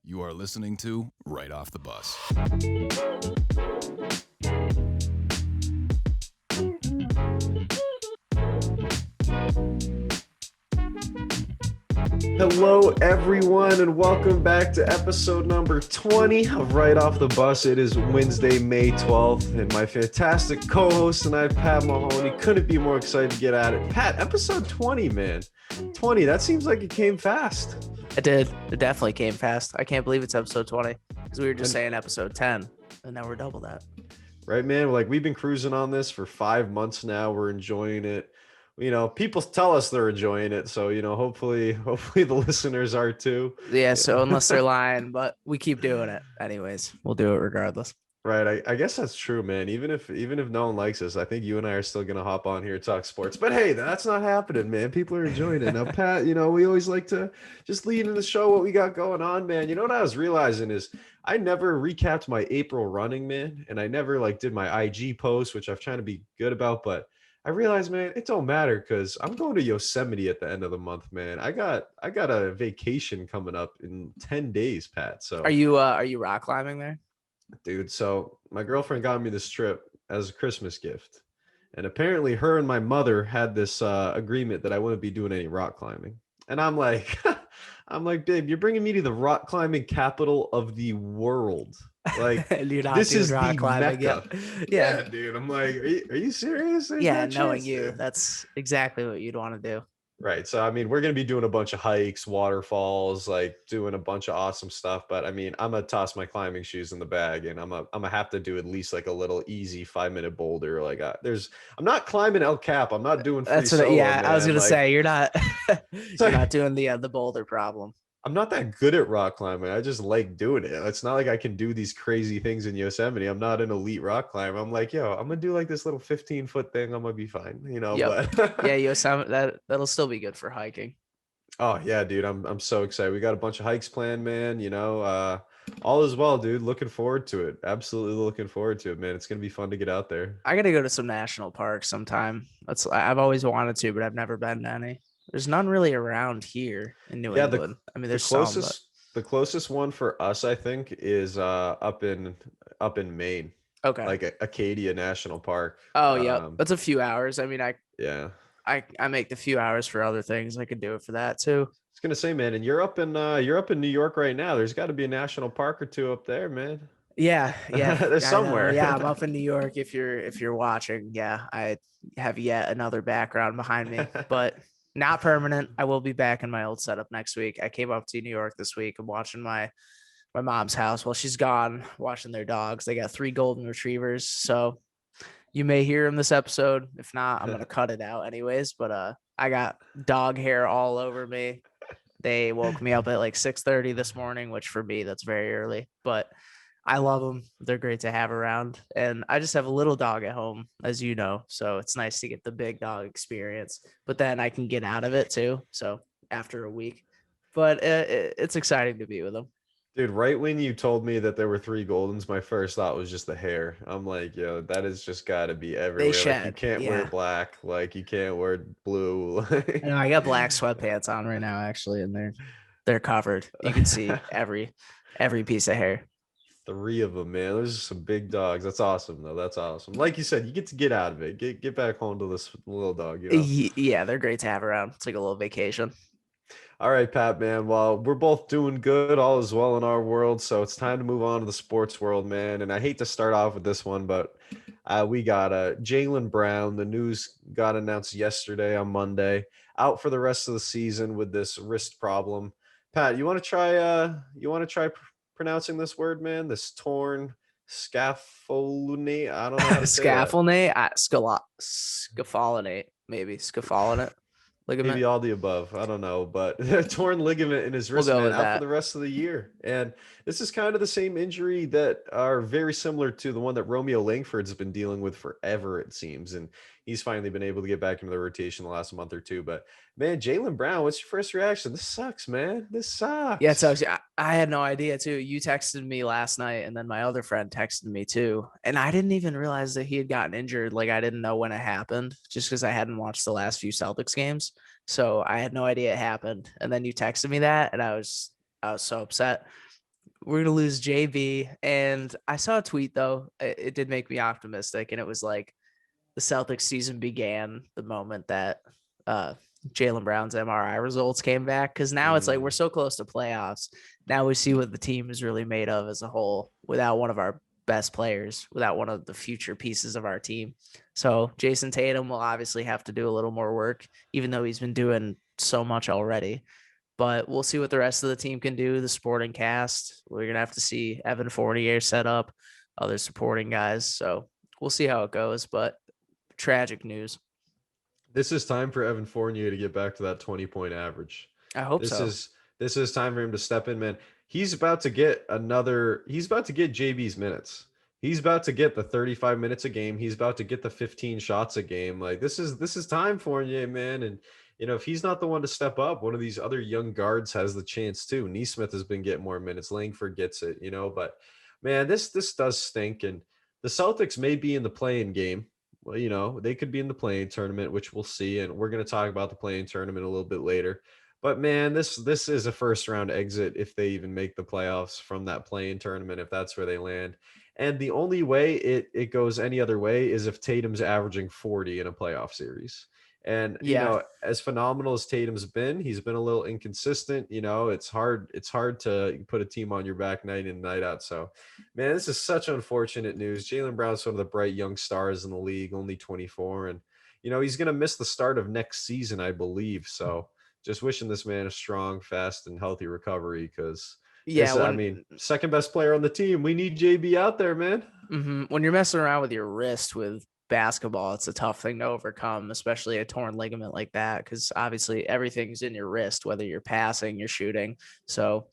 You are listening to Right Off the Bus. Hello, everyone, and welcome back to episode number 20 of Right Off the Bus. It is Wednesday, May 12th, and my fantastic co-host and I, Pat Mahoney, couldn't be more excited to get at it. Pat, episode 20, man. 20, that seems like it came fast. It did. It definitely came fast. I can't believe it's episode 20 because we were just saying episode 10, and now we're double that. Right, man? Like, we've been cruising on this for 5 months now. We're enjoying it. You know, people tell us they're enjoying it, so hopefully the listeners are too. Yeah, so unless they're lying, but we keep doing it anyways. We'll do it regardless. Right, I guess that's true, man. Even if no one likes us, I think you and I are still gonna hop on here and talk sports. But hey, that's not happening, man. People are enjoying it now. Pat, we always like to just lead in the show what we got going on, man. You know what I was realizing is I never recapped my April running, man, and I never did my IG post, which I'm trying to be good about, but I realized, man, it don't matter because I'm going to Yosemite at the end of the month, man. I got a vacation coming up in 10 days, Pat. So are you rock climbing there? Dude, so my girlfriend got me this trip as a Christmas gift. And apparently her and my mother had this agreement that I wouldn't be doing any rock climbing. And I'm like, babe, you're bringing me to the rock climbing capital of the world. Like, this is rock climbing Mecca. Yeah, dude. I'm like, are you serious? There's knowing you, that's exactly what you'd want to do. Right. So, we're going to be doing a bunch of hikes, waterfalls, doing a bunch of awesome stuff. But I'm going to toss my climbing shoes in the bag and I'm going to have to do at least a little easy 5-minute boulder. I'm not climbing El Cap. I'm not doing free That's what, solo, man. I was going to say, you're not, you're not doing the boulder problem. I'm not that good at rock climbing. I just like doing it. It's not like I can do these crazy things in Yosemite. I'm not an elite rock climber. I'm like, yo, I'm gonna do this little 15-foot thing. I'm gonna be fine, Yep. But yeah, Yosemite, that'll still be good for hiking. Oh yeah, dude. I'm so excited. We got a bunch of hikes planned, man. All is well, dude. Looking forward to it. Absolutely looking forward to it, man. It's gonna be fun to get out there. I gotta go to some national parks sometime. I've always wanted to, but I've never been to any. There's none really around here in New England. There's the closest one for us, I think, is up in Maine. Okay. Like Acadia National Park. Oh yeah, that's a few hours. I make the few hours for other things. I could do it for that too. I was gonna say, man, and you're up in New York right now. There's got to be a national park or two up there, man. Yeah. There's somewhere. Yeah, I'm up in New York. If you're watching, yeah, I have yet another background behind me, but not permanent. I will be back in my old setup next week. I came up to New York this week. I'm watching my mom's house while she's gone, watching their dogs. They got 3 golden retrievers, so you may hear them this episode. If not, I'm gonna cut it out anyways. But I got dog hair all over me. They woke me up at 6:30 this morning, which for me that's very early. But I love them. They're great to have around. And I just have a little dog at home, as you know. So it's nice to get the big dog experience. But then I can get out of it too. So after a week. But it's exciting to be with them. Dude, right when you told me that there were 3 Goldens, my first thought was just the hair. I'm like, yo, that has just got to be everywhere. They shed. You can't wear black. You can't wear blue. I got black sweatpants on right now, actually, and they're covered. You can see every piece of hair. 3 of them, man. Those are some big dogs. That's awesome, though. That's awesome. Like you said, you get to get out of it. Get back home to this little dog. Yeah, they're great to have around. It's like a little vacation. All right, Pat, man. Well, we're both doing good. All is well in our world. So it's time to move on to the sports world, man. And I hate to start off with this one, but we got Jaylen Brown. The news got announced yesterday on Monday. Out for the rest of the season with this wrist problem. Pat, you want to try pronouncing this word, man? This torn scapholinate. I don't know how to say scapholinate. Scapholinate, maybe scapholinate. Ligament. Maybe all the above. I don't know, but torn ligament in his wrist, man, out for the rest of the year. And this is kind of the same injury that are very similar to the one that Romeo Langford's been dealing with forever, it seems. And he's finally been able to get back into the rotation the last month or two. But man, Jaylen Brown, what's your first reaction? This sucks, man. This sucks. Yeah, so I had no idea too. You texted me last night, and then my other friend texted me too, and I didn't even realize that he had gotten injured. Like I didn't know when it happened, just because I hadn't watched the last few Celtics games, so I had no idea it happened. And then you texted me that, and I was so upset. We're gonna lose JB, and I saw a tweet though. It did make me optimistic, and it was like the Celtics season began the moment that Jaylen Brown's MRI results came back, because now it's like we're so close to playoffs. Now we see what the team is really made of as a whole without one of our best players, without one of the future pieces of our team. So Jason Tatum will obviously have to do a little more work, even though he's been doing so much already. But we'll see what the rest of the team can do. The supporting cast, we're going to have to see Evan Fournier set up, other supporting guys. So we'll see how it goes, but tragic news. This is time for Evan Fournier to get back to that 20-point average. I hope This so. is time for him to step in, man. He's about to get JB's minutes. He's about to get the 35 minutes a game. He's about to get the 15 shots a game. Like this is time for Fournier, man. And if he's not the one to step up, one of these other young guards has the chance too. Neesmith has been getting more minutes. Langford gets it, but man, this does stink. And the Celtics may be in the play-in game. Well, they could be in the play-in tournament, which we'll see. And we're going to talk about the play-in tournament a little bit later. But man, this is a first round exit if they even make the playoffs from that play-in tournament, if that's where they land. And the only way it goes any other way is if Tatum's averaging 40 in a playoff series. And as phenomenal as Tatum's been, he's been a little inconsistent. It's hard to put a team on your back night in, night out. So man, this is such unfortunate news. Jaylen Brown's one of the bright young stars in the league, only 24. And he's gonna miss the start of next season, I believe. So just wishing this man a strong, fast, and healthy recovery, because second best player on the team. We need JB out there, man. When you're messing around with your wrist with basketball, it's a tough thing to overcome, especially a torn ligament like that, because obviously everything's in your wrist, whether you're passing, you're shooting. So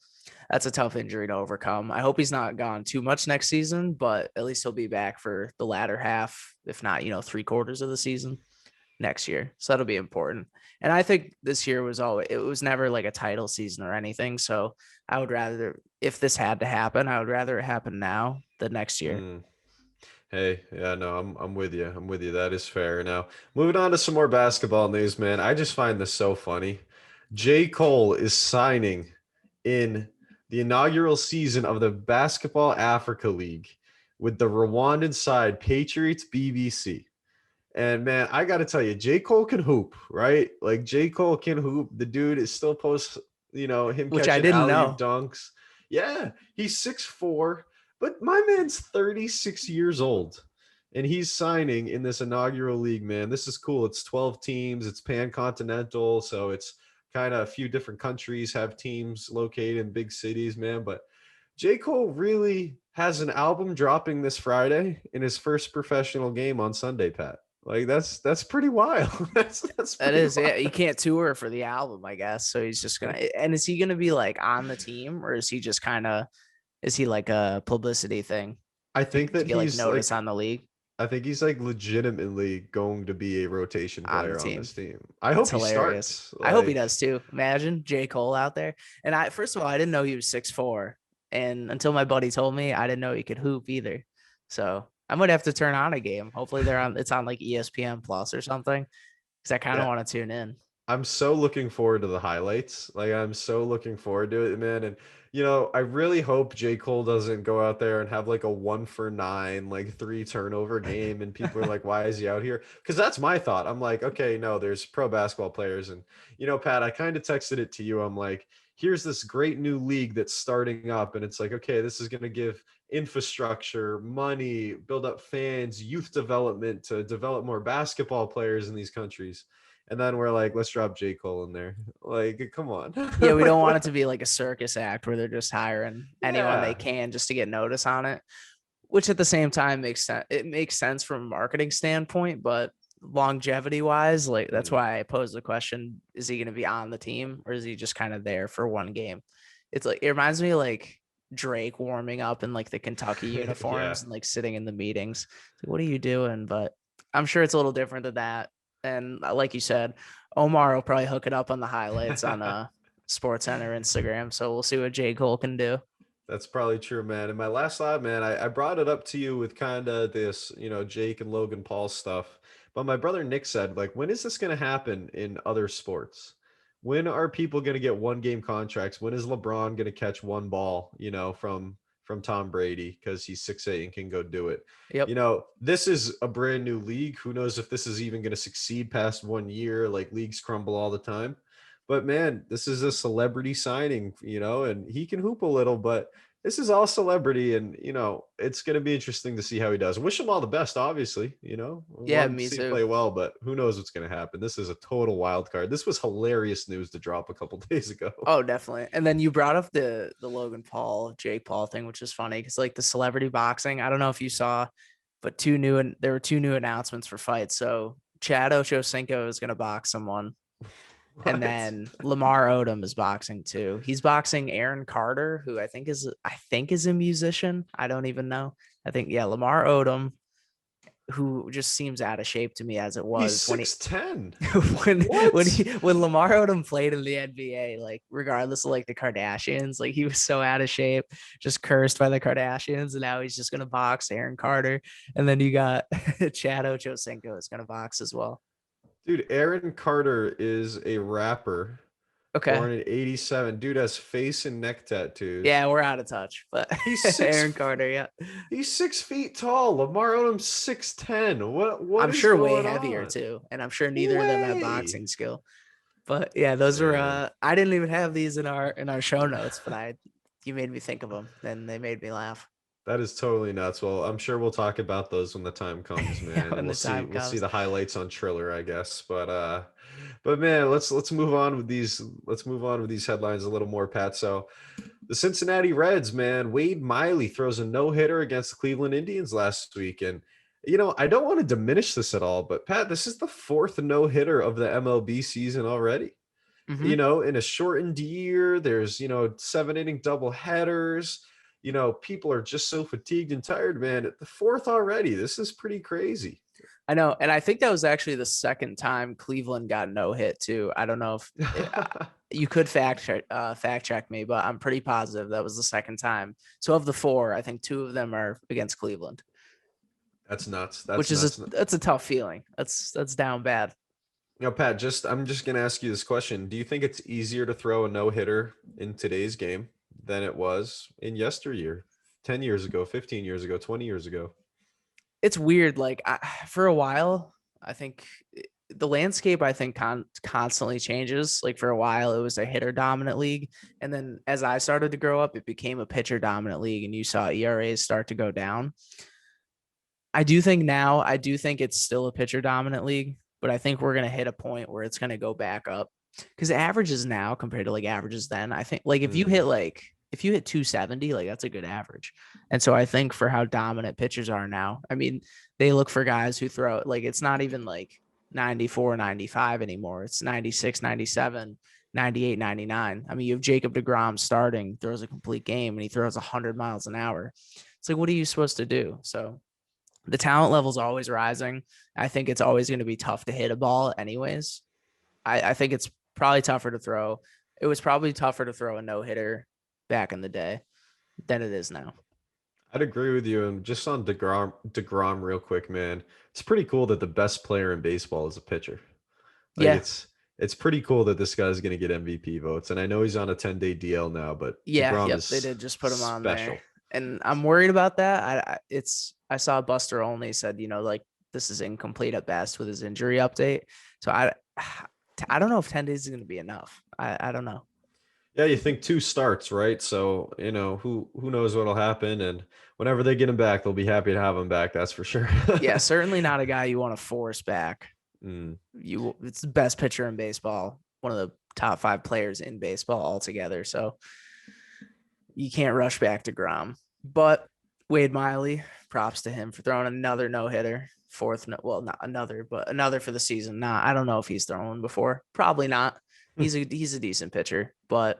that's a tough injury to overcome. I hope he's not gone too much next season, but at least he'll be back for the latter half, if not, 3/4 of the season next year. So that'll be important. And I think this year it was never like a title season or anything. So I would rather, if this had to happen, I would rather it happen now than next year. Hey, yeah, no, I'm with you. I'm with you. That is fair. Now, moving on to some more basketball news, man. I just find this so funny. J. Cole is signing in the inaugural season of the Basketball Africa League with the Rwandan side Patriots BBC. And man, I got to tell you, J. Cole can hoop, right? Like J. Cole can hoop. The dude is still posts, him which catching I didn't know. dunks. Yeah, he's 6'4", but my man's 36 years old, and he's signing in this inaugural league, man. This is cool. It's 12 teams. It's pan-continental, so it's kind of a few different countries have teams located in big cities, man. But J. Cole really has an album dropping this Friday in his first professional game on Sunday, Pat. Like that's pretty wild. That's pretty wild. Yeah, he can't tour for the album, I guess. So he's just gonna. And is he gonna be like on the team, or is he just is he like a publicity thing? I think that he's like notice on the league. I think he's like legitimately going to be a rotation player on this team. I hope he starts. I hope he does too. Imagine J. Cole out there. And first of all, I didn't know he was 6'4", and until my buddy told me, I didn't know he could hoop either. So I might have to turn on a game. Hopefully it's on like ESPN Plus or something, because I kind of want to tune in. I'm so looking forward to the highlights. Like I'm so looking forward to it, man. And I really hope J. Cole doesn't go out there and have like a 1-for-9, like 3 turnover game. And people are like, why is he out here? Because that's my thought. I'm like, okay, no, there's pro basketball players. And, Pat, I kind of texted it to you. I'm like, here's this great new league that's starting up. And it's like, okay, this is going to give infrastructure, money, build up fans, youth development to develop more basketball players in these countries. And then we're like, let's drop J. Cole in there. Like, come on. Yeah, we don't want it to be like a circus act where they're just hiring anyone they can just to get notice on it, which at the same time makes sense. It makes sense from a marketing standpoint, but longevity wise, like that's why I posed the question, is he going to be on the team, or is he just kind of there for one game? It's like, it reminds me of like Drake warming up in like the Kentucky uniforms and like sitting in the meetings. Like, what are you doing? But I'm sure it's a little different than that. And like you said, Omar will probably hook it up on the highlights on Sports Center Instagram. So we'll see what J. Cole can do. That's probably true, man. And my last thought, man, I brought it up to you with kind of this, Jake and Logan Paul stuff. But my brother Nick said, like, when is this going to happen in other sports? When are people going to get one game contracts? When is LeBron going to catch one ball, from Tom Brady because he's 6'8" and can go do it? Yep. This is a brand new league. Who knows if this is even going to succeed past 1 year? Like, leagues crumble all the time. But man, this is a celebrity signing, and he can hoop a little, but this is all celebrity, and it's going to be interesting to see how he does. Wish him all the best, obviously. Yeah, Want to me see too. him play well, but who knows what's going to happen? This is a total wild card. This was hilarious news to drop a couple days ago. Oh, definitely. And then you brought up the Logan Paul, Jake Paul thing, which is funny because like the celebrity boxing, I don't know if you saw, but there were 2 new announcements for fights. So Chad Ochocinco is going to box someone. What? And then Lamar Odom is boxing too. He's boxing Aaron Carter, who I think is a musician. I don't even know. I think Lamar Odom, who just seems out of shape to me as it was He's 6'10". when Lamar Odom played in the NBA, like regardless of like the Kardashians, like he was so out of shape, just cursed by the Kardashians, and now he's just gonna box Aaron Carter. And then you got Chad Ochocinco is gonna box as well. Dude, Aaron Carter is a rapper. Okay. Born in 87. Dude has face and neck tattoos. Yeah, we're out of touch, but He's Aaron Carter, yeah. He's 6 feet tall. Lamar Odom's 6'10". What I'm is sure way going heavier on? too. And I'm sure neither of them have Way. boxing skill. But yeah, those were I didn't even have these in our show notes, but you made me think of them. Then they made me laugh. That is totally nuts. Well, I'm sure we'll talk about those when the time comes, man. Yeah, when And the time we'll see comes. the highlights on Triller, I guess. But man, let's move on with these. Let's move on with these headlines a little more, Pat. So the Cincinnati Reds, man, Wade Miley throws a no-hitter against the Cleveland Indians last week. And I don't want to diminish this at all, but Pat, this is the 4th no-hitter of the MLB season already. Mhm. In a shortened year, there's 7-inning double headers. People are just so fatigued and tired, man. At the 4th already, this is pretty crazy. I know, and I think that was actually the second time Cleveland got no hit too. I don't know if you could fact check me, but I'm pretty positive that was the second time. So of the 4, I think 2 of them are against Cleveland. That's nuts. That's a tough feeling. That's down bad. Pat, I'm just gonna ask you this question. Do you think it's easier to throw a no-hitter in today's game than it was in yesteryear, 10 years ago, 15 years ago, 20 years ago? It's weird. Like for a while, I think the landscape, constantly changes. Like for a while, it was a hitter dominant league. And then as I started to grow up, it became a pitcher dominant league, and you saw ERAs start to go down. I do think it's still a pitcher dominant league, but I think we're going to hit a point where it's going to go back up because averages now compared to like averages then, I think like if you hit 270, like that's a good average. And so I think for how dominant pitchers are now, I mean, they look for guys who throw like, it's not even like 94, 95 anymore. It's 96, 97, 98, 99. I mean, you have Jacob deGrom starting, throws a complete game, and he throws 100 miles an hour. It's like, what are you supposed to do? So the talent level is always rising. I think it's always going to be tough to hit a ball anyways. I think it's probably tougher to throw. It was probably tougher to throw a no-hitter back in the day than it is now. I'd agree with you. And just on DeGrom real quick, man, it's pretty cool that the best player in baseball is a pitcher. Like Yeah. It's pretty cool that this guy's going to get MVP votes. And I know he's on a 10-day DL now, but DeGrom is They did just put him on special. there. And I'm worried about that. I saw Buster Olney said, like this is incomplete at best with his injury update. So I don't know if 10 days is going to be enough. I don't know. Yeah, you think 2 starts, right? So, who knows what'll happen, and whenever they get him back, they'll be happy to have him back, that's for sure. Yeah, certainly not a guy you want to force back. It's the best pitcher in baseball, one of the top 5 players in baseball altogether. So you can't rush back to Grom. But Wade Miley, props to him for throwing another no-hitter. Not another, but another for the season. I don't know if he's thrown one before. Probably not. He's a decent pitcher, but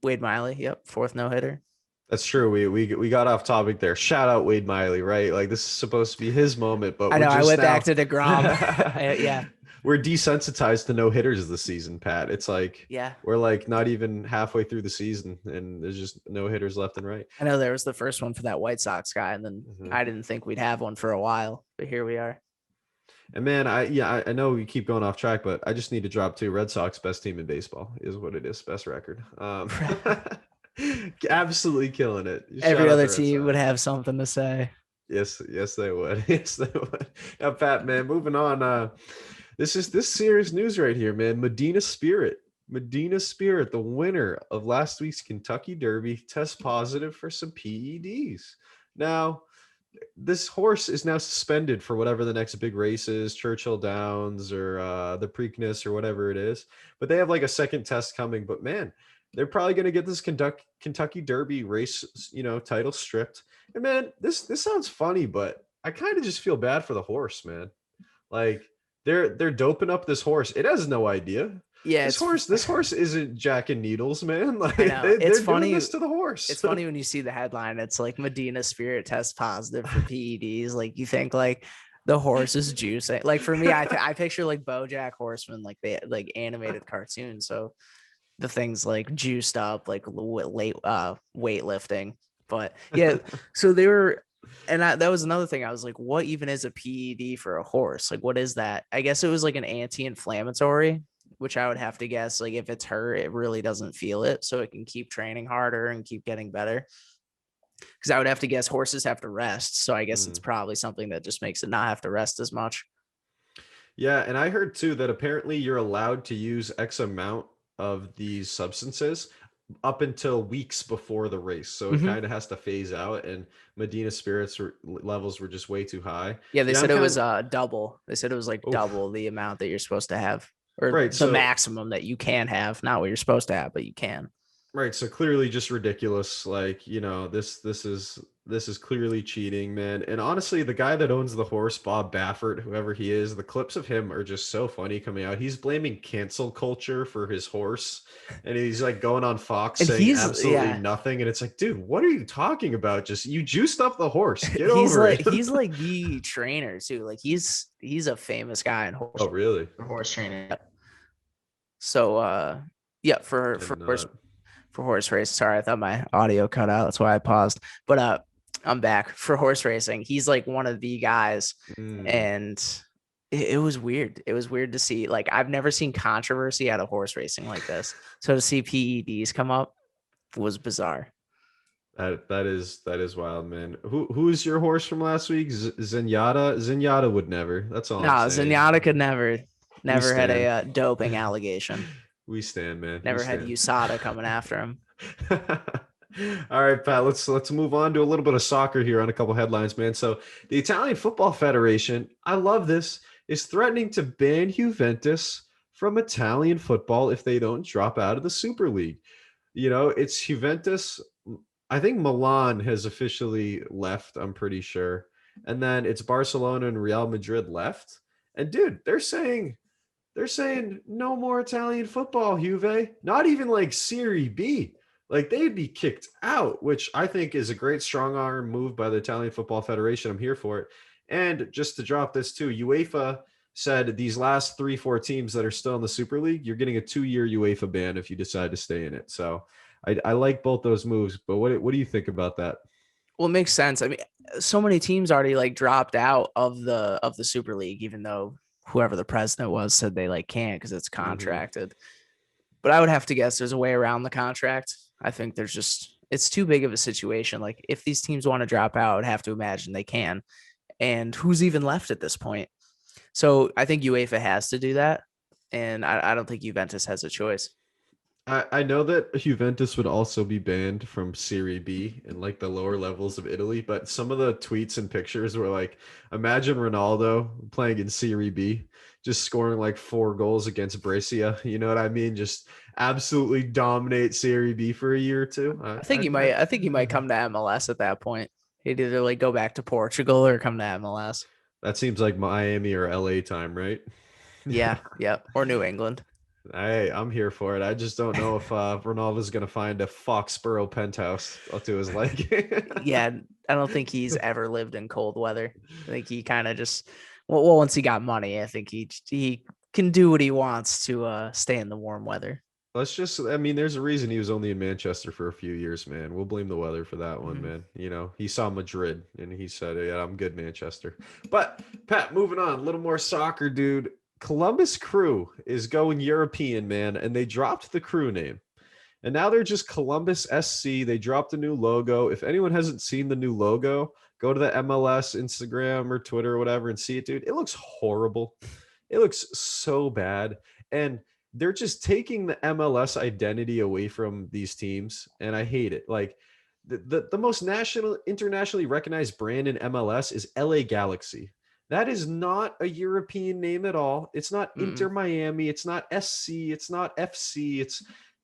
Wade Miley, 4th no-hitter. That's true. We got off topic there. Shout out Wade Miley, right? Like this is supposed to be his moment, but I know. we're I just went now back to DeGrom. Yeah. we're desensitized to no hitters this season, Pat. It's like Yeah. we're like not even halfway through the season and there's just no hitters left and right. I know there was the first one for that White Sox guy, and then Mhm. I didn't think we'd have one for a while, but here we are. And man, I know we keep going off track, but I just need to drop two. Red Sox best team in baseball is what it is. Best record. Absolutely killing it. Shout Every out other the Red team would Sox. have something to say. Yes, they would. Yes, they would. Now, Pat, man, moving on. This serious news right here, man. Medina Spirit, the winner of last week's Kentucky Derby, tests positive for some PEDs. Now, this horse is now suspended for whatever the next big race is, Churchill Downs or the Preakness or whatever it is. But they have like a second test coming. But man, they're probably going to get this Kentucky Derby race, title stripped. And man, this sounds funny, but I kind of just feel bad for the horse, man. Like they're doping up this horse. It has no idea. Yeah, This horse isn't jacking needles, man. Like it's they're funny doing this to the horse. It's funny when you see the headline. It's like Medina Spirit test positive for PEDs. Like you think like the horse is juicing. Like for me, I picture like BoJack Horseman, like they like animated cartoon. So the things like juiced up, like late weightlifting. But yeah, so they were, and that was another thing. I was like, what even is a PED for a horse? Like, what is that? I guess it was like an anti-inflammatory, which I would have to guess, like if it's hurt, it really doesn't feel it. So it can keep training harder and keep getting better. Because I would have to guess horses have to rest. So I guess it's probably something that just makes it not have to rest as much. Yeah, and I heard too that apparently you're allowed to use X amount of these substances up until weeks before the race. So it kind of has to phase out, and Medina Spirits levels were just way too high. Yeah, they And said it was double. They said it was like Oof. double the amount that you're supposed to have, or Right, the so- maximum that you can have, not what you're supposed to have, but you can. Right, so clearly just ridiculous. Like, this is clearly cheating, man. And honestly, the guy that owns the horse, Bob Baffert, whoever he is, the clips of him are just so funny coming out. He's blaming cancel culture for his horse, and he's like going on Fox And saying absolutely nothing. And it's like, dude, what are you talking about? Just you juiced up the horse. Get over it. He's like the trainer too. Like he's a famous guy in horse. Oh, really? Horse training. So yeah, for horse race. Sorry, I thought my audio cut out. That's why I paused. But I'm back for horse racing. He's like one of the guys, and it was weird. It was weird to see. Like I've never seen controversy out of horse racing like this. So to see PEDs come up was bizarre. That is wild, man. Who's your horse from last week? Zenyatta? Zenyatta would never. That's all. No, I'm saying. Zenyatta could never had a doping allegation. We stand, man. Never had USADA coming after him. All right, Pat, let's move on to a little bit of soccer here on a couple headlines, man. So the Italian Football Federation, I love this, is threatening to ban Juventus from Italian football if they don't drop out of the Super League. It's Juventus. I think Milan has officially left, I'm pretty sure. And then it's Barcelona and Real Madrid left. And dude, they're saying no more Italian football, Juve. Not even like Serie B. Like they'd be kicked out, which I think is a great strong arm move by the Italian Football Federation. I'm here for it. And just to drop this too, UEFA said these last 3-4 teams that are still in the Super League, you're getting a 2-year UEFA ban if you decide to stay in it. So I like both those moves, but what do you think about that? Well, it makes sense. I mean, so many teams already like dropped out of the Super League, even though whoever the president was said they like can't because it's contracted. But I would have to guess there's a way around the contract. I think it's too big of a situation. Like if these teams want to drop out, I would have to imagine they can. And who's even left at this point? So I think UEFA has to do that. And I don't think Juventus has a choice. I know that Juventus would also be banned from Serie B and like the lower levels of Italy, but some of the tweets and pictures were like, imagine Ronaldo playing in Serie B, just scoring like 4 goals against Brescia. You know what I mean? Just absolutely dominate Serie B for a year or two. I think he might come to MLS at that point. He'd either like go back to Portugal or come to MLS. That seems like Miami or LA time, right? Yeah. Or New England. I'm here for it. I just don't know if Ronaldo's going to find a Foxborough penthouse to his liking. Yeah, I don't think he's ever lived in cold weather. I think he kind of just well, once he got money, I think he can do what he wants to stay in the warm weather. I mean, there's a reason he was only in Manchester for a few years, man. We'll blame the weather for that one, Mhm. man. You know, he saw Madrid and he said, yeah, I'm good, Manchester. But, Pat, moving on, a little more soccer, dude. Columbus Crew is going European, man, and they dropped the crew name. And now they're just Columbus SC. They dropped a new logo. If anyone hasn't seen the new logo, go to the MLS, Instagram, or Twitter or whatever and see it, dude. It looks horrible. It looks so bad. And they're just taking the MLS identity away from these teams. And I hate it. Like the most internationally recognized brand in MLS is LA Galaxy. That is not a European name at all. It's not Inter Miami. It's not SC. It's not FC.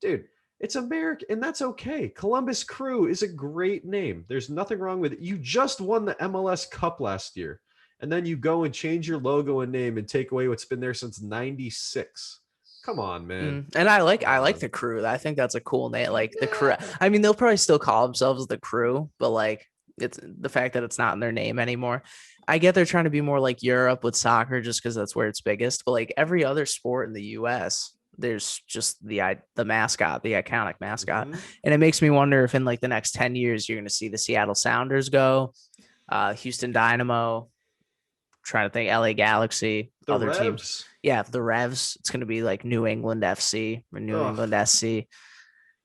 Dude, it's American, and that's okay. Columbus Crew is a great name. There's nothing wrong with it. You just won the MLS Cup last year, and then you go and change your logo and name and take away what's been there since '96. Come on, man. And I like the crew. I think that's a cool name. Like the crew. I mean, they'll probably still call themselves the crew, but like it's the fact that it's not in their name anymore. I get they're trying to be more like Europe with soccer just because that's where it's biggest. But like every other sport in the US, there's just the mascot, the iconic mascot. Mhm. And it makes me wonder if in like the next 10 years, you're going to see the Seattle Sounders go, Houston Dynamo, trying to think LA Galaxy, The other Revs. teams. Yeah, the Revs. It's going to be like New England FC or New England SC.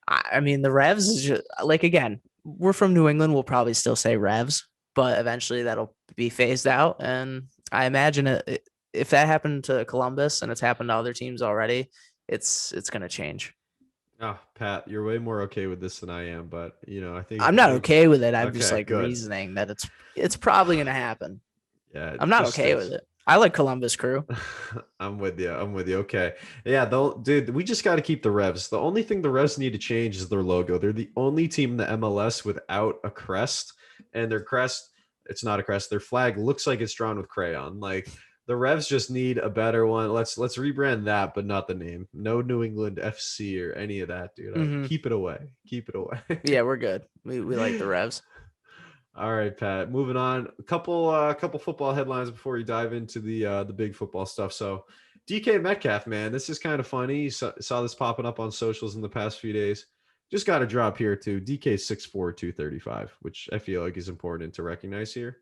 I mean, the Revs is just like, again, we're from New England. We'll probably still say Revs, but eventually that'll be phased out. And I imagine if that happened to Columbus and it's happened to other teams already, it's going to change. Oh, Pat, you're way more okay with this than I am, but I think I'm not okay with it. I'm just Okay, like good. reasoning that it's probably going to happen. Yeah, I'm not okay with it. I like Columbus Crew. I'm with you. Okay. Yeah, dude, we just got to keep the Revs. The only thing the Revs need to change is their logo. They're the only team in the MLS without a crest, and their crest, it's not a crest. Their flag looks like it's drawn with crayon. Like the Revs just need a better one. Let's rebrand that, but not the name. No New England FC or any of that, dude. Keep it away. Keep it away. Yeah, we're good. We like the Revs. All right, Pat. Moving on. A couple football headlines before we dive into the big football stuff. So, DK Metcalf, man, this is kind of funny. Saw this popping up on socials in the past few days. Just got to drop here too. DK 6'4", 235, which I feel like is important to recognize here.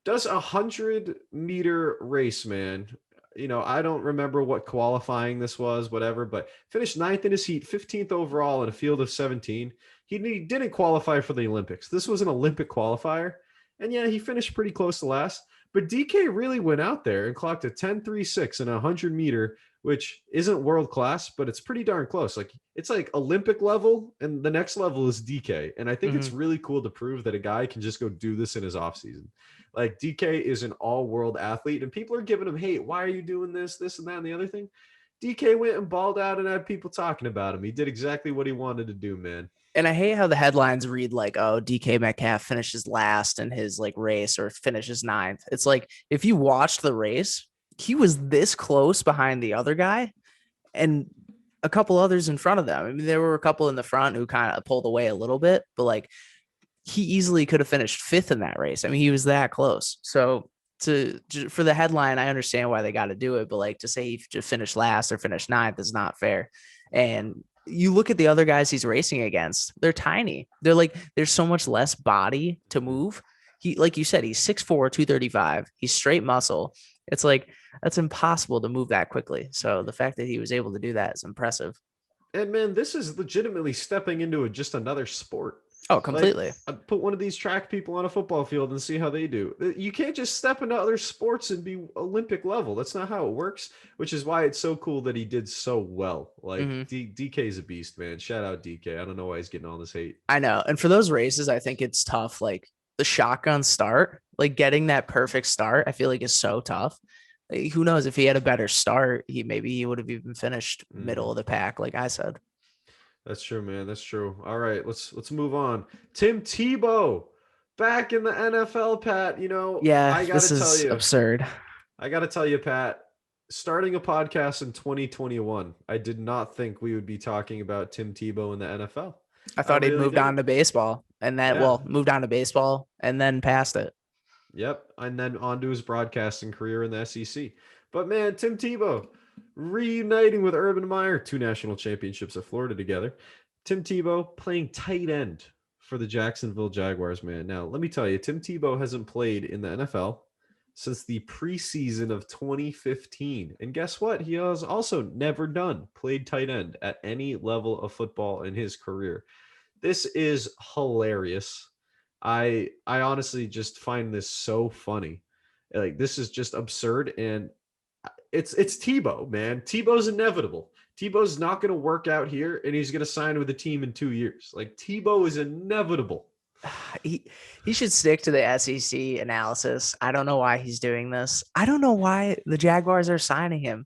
Does 100-meter race, man. I don't remember what qualifying this was, whatever, but finished 9th in his heat, 15th overall in a field of 17. He didn't qualify for the Olympics. This was an Olympic qualifier. And yeah, he finished pretty close to last. But DK really went out there and clocked a 10.36 in a 100-meter, which isn't world class, but it's pretty darn close. Like it's like Olympic level, and the next level is DK. And I think it's really cool to prove that a guy can just go do this in his offseason. Like DK is an all-world athlete, and people are giving him hate. Why are you doing this, and that, and the other thing? DK went and balled out and had people talking about him. He did exactly what he wanted to do, man. And I hate how the headlines read like, oh, DK Metcalf finishes last in his like race or finishes 9th. It's like, if you watched the race, he was this close behind the other guy and a couple others in front of them. I mean, there were a couple in the front who kind of pulled away a little bit, but like he easily could have finished 5th in that race. I mean, he was that close. So for the headline, I understand why they got to do it, but like to say he just finished last or finished 9th is not fair. And you look at the other guys he's racing against, they're tiny. They're like, there's so much less body to move. He, like you said, he's 6'4", 235. He's straight muscle. It's like, that's impossible to move that quickly. So the fact that he was able to do that is impressive. And man, this is legitimately stepping into just another sport. Oh, completely. Like, put one of these track people on a football field and see how they do. You can't just step into other sports and be Olympic level. That's not how it works, which is why it's so cool that he did so well. Like DK is a beast, man. Shout out DK. I don't know why he's getting all this hate. I know. And for those races, I think it's tough. Like the shotgun start, like getting that perfect start, I feel like is so tough. Like, who knows if he had a better start, he would have even finished middle of the pack, like I said. That's true, man. That's true. All right, let's move on. Tim Tebow back in the NFL, Pat. Yeah, I gotta this is tell you, absurd. I gotta tell you, Pat. starting a podcast in 2021, I did not think we would be talking about Tim Tebow in the NFL. I I thought he'd really moved on didn't. to baseball and then, Yeah. moved on to baseball and then passed it. Yep. And then on to his broadcasting career in the SEC. But man, Tim Tebow reuniting with Urban Meyer, 2 national championships at Florida together. Tim Tebow playing tight end for the Jacksonville Jaguars, man. Now, let me tell you, Tim Tebow hasn't played in the NFL since the preseason of 2015. And guess what? He has also never played tight end at any level of football in his career. This is hilarious. I honestly just find this so funny. Like, this is just absurd, and it's Tebow, man. Tebow's inevitable. Tebow's not going to work out here, and he's going to sign with a team in 2 years. Like, Tebow is inevitable. He should stick to the SEC analysis. I don't know why he's doing this. I don't know why the Jaguars are signing him.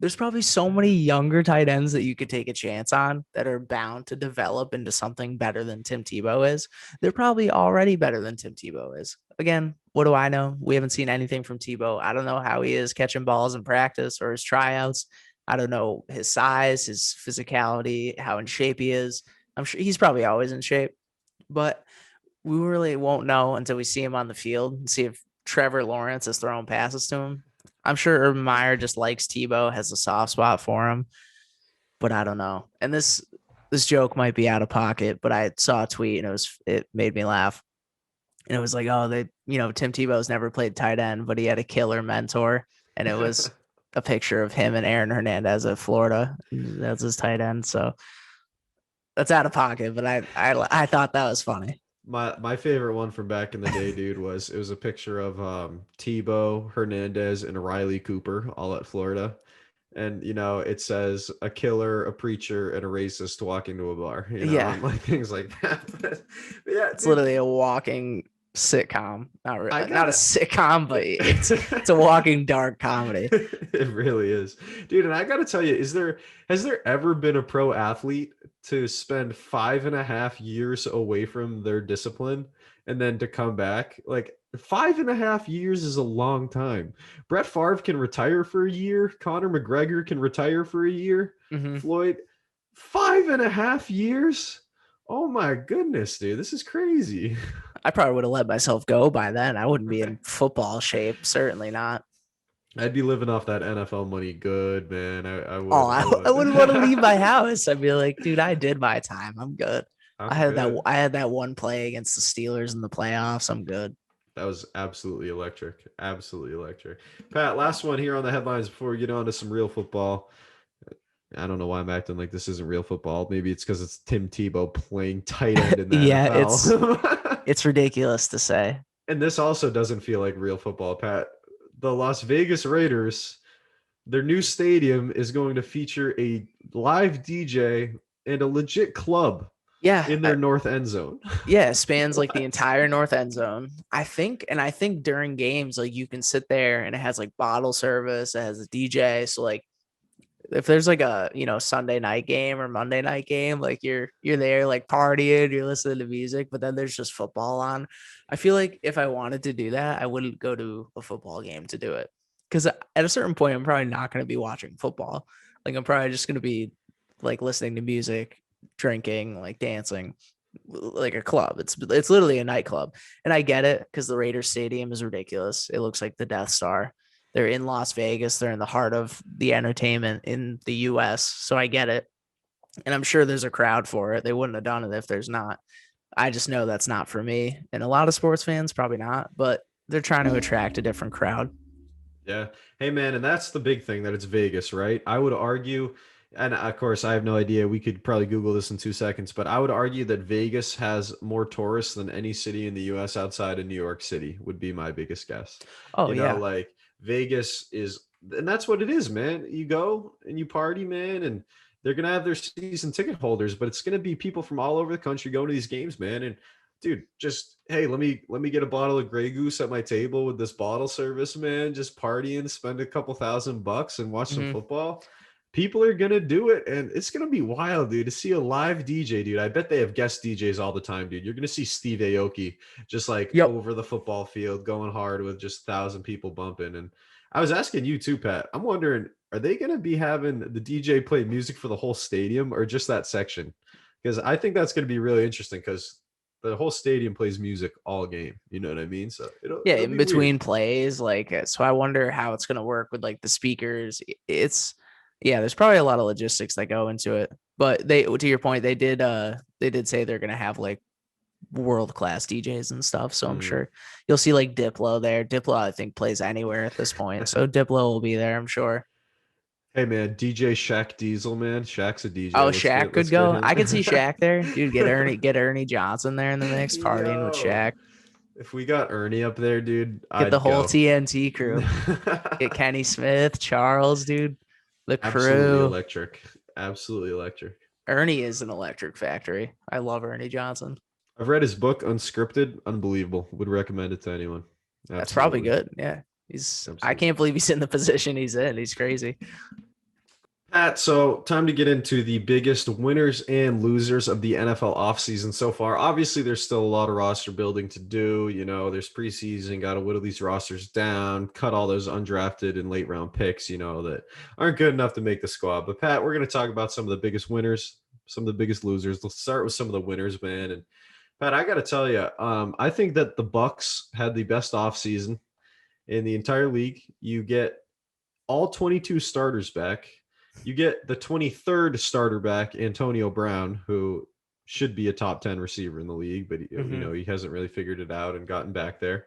There's probably so many younger tight ends that you could take a chance on that are bound to develop into something better than Tim Tebow is. They're probably already better than Tim Tebow is. Again, what do I know? We haven't seen anything from Tebow. I don't know how he is catching balls in practice or his tryouts. I don't know his size, his physicality, how in shape he is. I'm sure he's probably always in shape, but we really won't know until we see him on the field and see if Trevor Lawrence is throwing passes to him. I'm sure Urban Meyer just likes Tebow, has a soft spot for him, but I don't know. And this joke might be out of pocket, but I saw a tweet and it made me laugh. And it was like, oh, Tim Tebow's never played tight end, but he had a killer mentor, and it was a picture of him and Aaron Hernandez at Florida. That's his tight end. So that's out of pocket, but I thought that was funny. My favorite one from back in the day, dude, it was a picture of Tebow, Hernandez, and Riley Cooper all at Florida. And it says a killer, a preacher, and a racist walk into a bar, Yeah. and like things like that. But yeah, It's dude, literally a walking sitcom. Not I not a gotta- sitcom, but it's a walking dark comedy. It really is, dude. And I gotta tell you, has there ever been a pro athlete to spend 5.5 years away from their discipline and then to come back? Like, 5.5 years is a long time. Brett Favre can retire for a year. Conor McGregor can retire for a year. Mm-hmm. Floyd, 5.5 years. Oh my goodness, dude, this is crazy. I probably would have let myself go by then. I wouldn't be in football shape. Certainly not. I'd be living off that NFL money good, man. I would. I wouldn't want to leave my house. I'd be like, dude, I did my time. I'm good. I'm I had good. I had that one play against the Steelers in the playoffs. I'm good. That was absolutely electric. Absolutely electric. Pat, last one here on the headlines before we get on to some real football. I don't know why I'm acting like this isn't real football. Maybe it's because it's Tim Tebow playing tight end in the Yeah, NFL. It's ridiculous to say. And this also doesn't feel like real football, Pat. The Las Vegas Raiders, their new stadium is going to feature a live DJ and a legit club Yeah. in their north end zone. Yeah, it spans like the entire north end zone. I think during games, like you can sit there and it has like bottle service, it has a DJ. So like if there's like a Sunday night game or Monday night game, like you're there like partying, you're listening to music, but then there's just football on. I feel like if I wanted to do that, I wouldn't go to a football game to do it. Because at a certain point, I'm probably not going to be watching football. Like I'm probably just going to be like listening to music, drinking, like dancing, like a club. It's literally a nightclub. And I get it because the Raiders stadium is ridiculous. It looks like the Death Star. They're in Las Vegas. They're in the heart of the entertainment in the US. So I get it. And I'm sure there's a crowd for it. They wouldn't have done it if there's not. I just know that's not for me. And a lot of sports fans, probably not, but they're trying to attract a different crowd. Yeah. Hey, man. And that's the big thing, that it's Vegas, right? I would argue, and of course, I have no idea. We could probably Google this in 2 seconds, but I would argue that Vegas has more tourists than any city in the US outside of New York City, would be my biggest guess. Oh, yeah. Like Vegas is, and that's what it is, man. You go and you party, man, and they're going to have their season ticket holders, but it's going to be people from all over the country going to these games, man. And dude, just, hey, let me get a bottle of Grey Goose at my table with this bottle service, man. Just partying, spend a couple $1,000 and watch some football. People are going to do it. And it's going to be wild, dude, to see a live DJ, dude. I bet they have guest DJs all the time, dude. You're going to see Steve Aoki just like over the football field going hard with just 1,000 people bumping. And I was asking you too, Pat. I'm wondering, are they going to be having the DJ play music for the whole stadium or just that section? Because I think that's going to be really interesting because the whole stadium plays music all game. You know what I mean? So Yeah, it'll in be weird. between plays, like so I wonder how it's gonna work with like the speakers. It's yeah, there's probably a lot of logistics that go into it. But they to your point, they did say they're gonna have like world class DJs and stuff. So I'm Mm. sure you'll see like Diplo there. Diplo, I think, plays anywhere at this point. So Diplo will be there, I'm sure. Hey man, DJ Shaq Diesel, man. Shaq's a DJ. Oh, Shaq could Let's get go. him. I could see Shaq there. Dude, get Ernie Johnson there in the mix, partying with Yo, Shaq. if we got Ernie up there, dude, Get the I'd whole go. TNT crew. Get Kenny Smith, Charles, dude. The Absolutely crew. electric. Absolutely electric. Ernie is an electric factory. I love Ernie Johnson. I've read his book, Unscripted. Unbelievable. Would recommend it to anyone. That's probably Absolutely. good. Yeah. I Absolutely. can't believe he's in the position he's in. He's crazy. Pat, so time to get into the biggest winners and losers of the NFL offseason so far. Obviously, there's still a lot of roster building to do. You know, there's preseason, got to whittle these rosters down, cut all those undrafted and late round picks, you know, that aren't good enough to make the squad. But Pat, we're going to talk about some of the biggest winners, some of the biggest losers. Let's start with some of the winners, man. And Pat, I got to tell you, I think that the Bucks had the best offseason in the entire league. You get all 22 starters back. You get the 23rd starter back, Antonio Brown, who should be a top 10 receiver in the league, but you know, he hasn't really figured it out and gotten back there.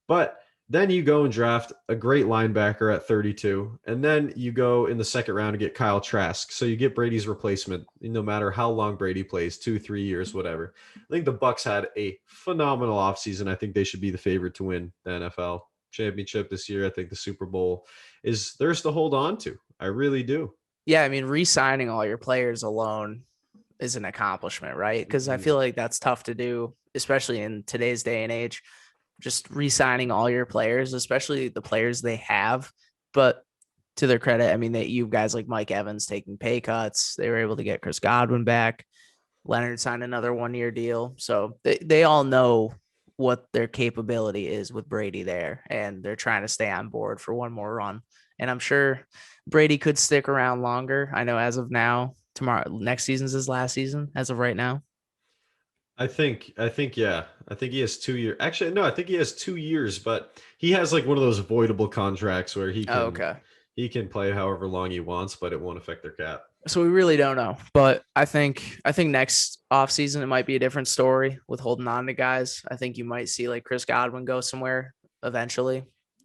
But then you go and draft a great linebacker at 32, and then you go in the second round to get Kyle Trask. So you get Brady's replacement, no matter how long Brady plays, 2-3 years, whatever. I think the Bucks had a phenomenal offseason. I think they should be the favorite to win the NFL championship this year. I think the Super Bowl is theirs to hold on to. I really do. Yeah, I mean, re-signing all your players alone is an accomplishment, right? Because I feel like that's tough to do, especially in today's day and age. Just re-signing all your players, especially the players they have. But to their credit, I mean, you guys like Mike Evans taking pay cuts. They were able to get Chris Godwin back. Leonard signed another 1-year deal. So they all know what their capability is with Brady there, and they're trying to stay on board for one more run. And I'm sure Brady could stick around longer. I know as of now, next season's his last season as of right now. I think, yeah. I think he has 2 years. Actually, no, I think he has 2 years, but he has like one of those avoidable contracts where he can play however long he wants, but it won't affect their cap. So we really don't know, but I think next offseason it might be a different story with holding on to guys. I think you might see like Chris Godwin go somewhere eventually,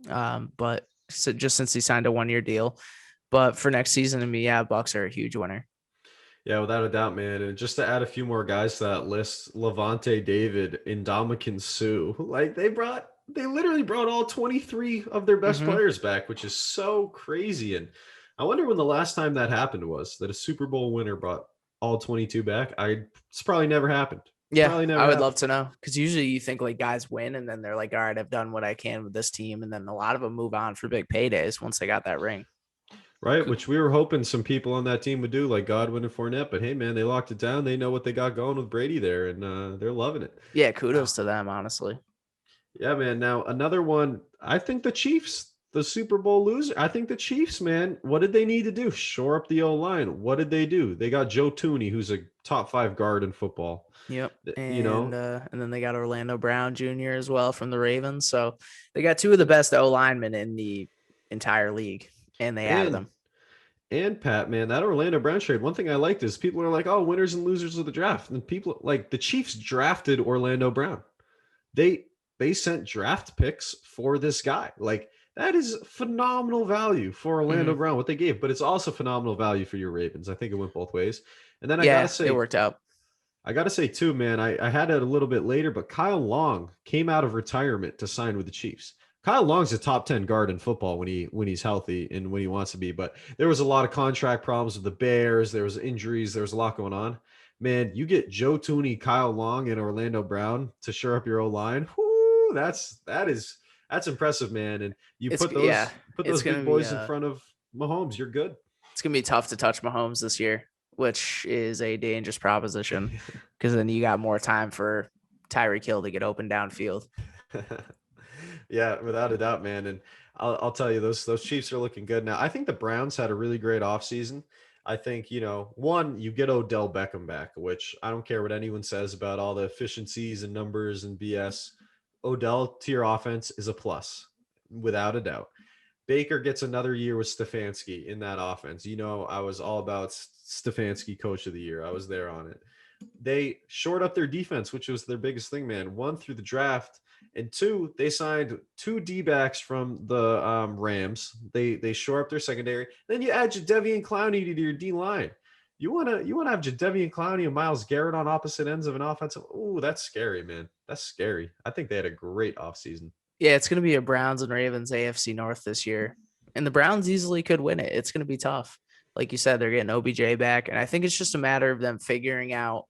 but just since he signed a 1-year deal. But for next season, I mean, yeah, Bucks are a huge winner. Yeah, without a doubt, man. And just to add a few more guys to that list, Levante David, Ndamukong Suh, like they literally brought all 23 of their best players back, which is so crazy. And I wonder when the last time that happened was that a Super Bowl winner brought all 22 back. It's probably never happened. Yeah, I would love to know, because usually you think like guys win and then they're like, all right, I've done what I can with this team. And then a lot of them move on for big paydays once they got that ring. Right, which we were hoping some people on that team would do, like Godwin and Fournette. But hey, man, they locked it down. They know what they got going with Brady there, and they're loving it. Yeah, kudos to them, honestly. Yeah, man. Now, another one, I think the Chiefs, the Super Bowl loser. I think the Chiefs, man, what did they need to do? Shore up the O-line. What did they do? They got Joe Tooney, who's a top 5 guard in football. Yep. And, you know, and then they got Orlando Brown Jr. as well from the Ravens. So they got 2 of the best O linemen in the entire league, and they added them. And Pat, man, that Orlando Brown trade, one thing I liked is people are like, oh, winners and losers of the draft. And people like the Chiefs drafted Orlando Brown. They sent draft picks for this guy. Like, that is phenomenal value for Orlando Brown, what they gave, but it's also phenomenal value for your Ravens. I think it went both ways. And then I gotta say, it worked out. I gotta say too, man, I had it a little bit later, but Kyle Long came out of retirement to sign with the Chiefs. Kyle Long's a top 10 guard in football when he's healthy and when he wants to be, but there was a lot of contract problems with the Bears. There was injuries. There was a lot going on. Man, you get Joe Tooney, Kyle Long, and Orlando Brown to shore up your O-line. Whoo, that's impressive, man. And you put those big boys in front of Mahomes, you're good. It's gonna be tough to touch Mahomes this year, which is a dangerous proposition, because then you got more time for Tyreek Hill to get open downfield. Yeah, without a doubt, man. And I'll tell you, those Chiefs are looking good now. I think the Browns had a really great offseason. I think, one, you get Odell Beckham back, which I don't care what anyone says about all the efficiencies and numbers and BS. Odell to your offense is a plus, without a doubt. Baker gets another year with Stefanski in that offense. I was all about Stefanski coach of the year. I was there on it. They shored up their defense, which was their biggest thing, man. One, through the draft, and two, they signed two D-backs from the Rams. They shore up their secondary. Then you add Jadeveon Clowney to your D line. You wanna have Jadeveon Clowney and Myles Garrett on opposite ends of an offensive. Ooh, that's scary, man. That's scary. I think they had a great offseason. Yeah, it's going to be a Browns and Ravens AFC North this year. And the Browns easily could win it. It's going to be tough. Like you said, they're getting OBJ back. And I think it's just a matter of them figuring out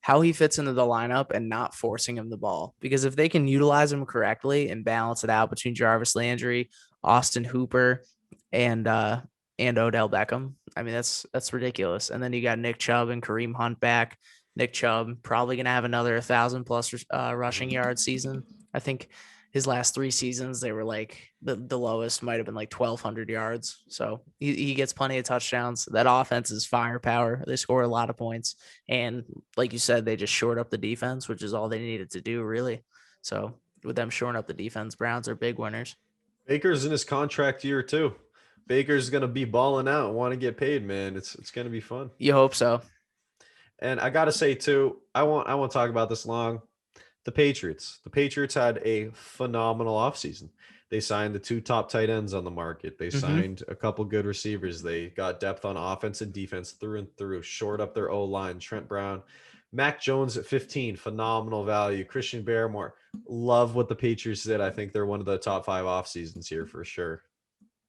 how he fits into the lineup and not forcing him the ball. Because if they can utilize him correctly and balance it out between Jarvis Landry, Austin Hooper, and Odell Beckham, I mean, that's ridiculous. And then you got Nick Chubb and Kareem Hunt back. Nick Chubb probably going to have another 1,000+ rushing yard season. I think his last 3 seasons, they were like the lowest might have been like 1,200 yards. So he gets plenty of touchdowns. That offense is firepower. They score a lot of points. And like you said, they just shored up the defense, which is all they needed to do, really. So with them shoring up the defense, Browns are big winners. Baker's in his contract year too. Baker's gonna be balling out and want to get paid, man. It's gonna be fun. You hope so. And I gotta say too, I won't talk about this long. The Patriots. The Patriots had a phenomenal offseason. They signed the 2 top tight ends on the market. They signed a couple good receivers. They got depth on offense and defense through and through, shored up their O-line. Trent Brown, Mac Jones at 15, phenomenal value. Christian Barmore, love what the Patriots did. I think they're one of the top 5 off seasons here for sure.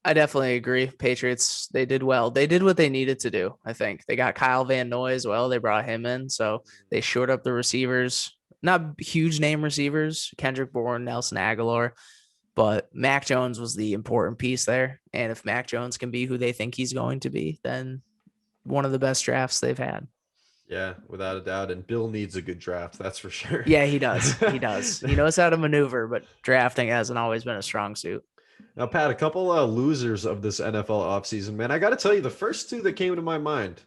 I definitely agree. Patriots, they did well. They did what they needed to do, I think. They got Kyle Van Noy as well. They brought him in. So they shored up the receivers. Not huge name receivers, Kendrick Bourne, Nelson Aguilar, but Mac Jones was the important piece there. And if Mac Jones can be who they think he's going to be, then one of the best drafts they've had. Yeah, without a doubt. And Bill needs a good draft, that's for sure. Yeah, he does. He does. He knows how to maneuver, but drafting hasn't always been a strong suit. Now, Pat, a couple of losers of this NFL offseason, man. I got to tell you, the first 2 that came to my mind,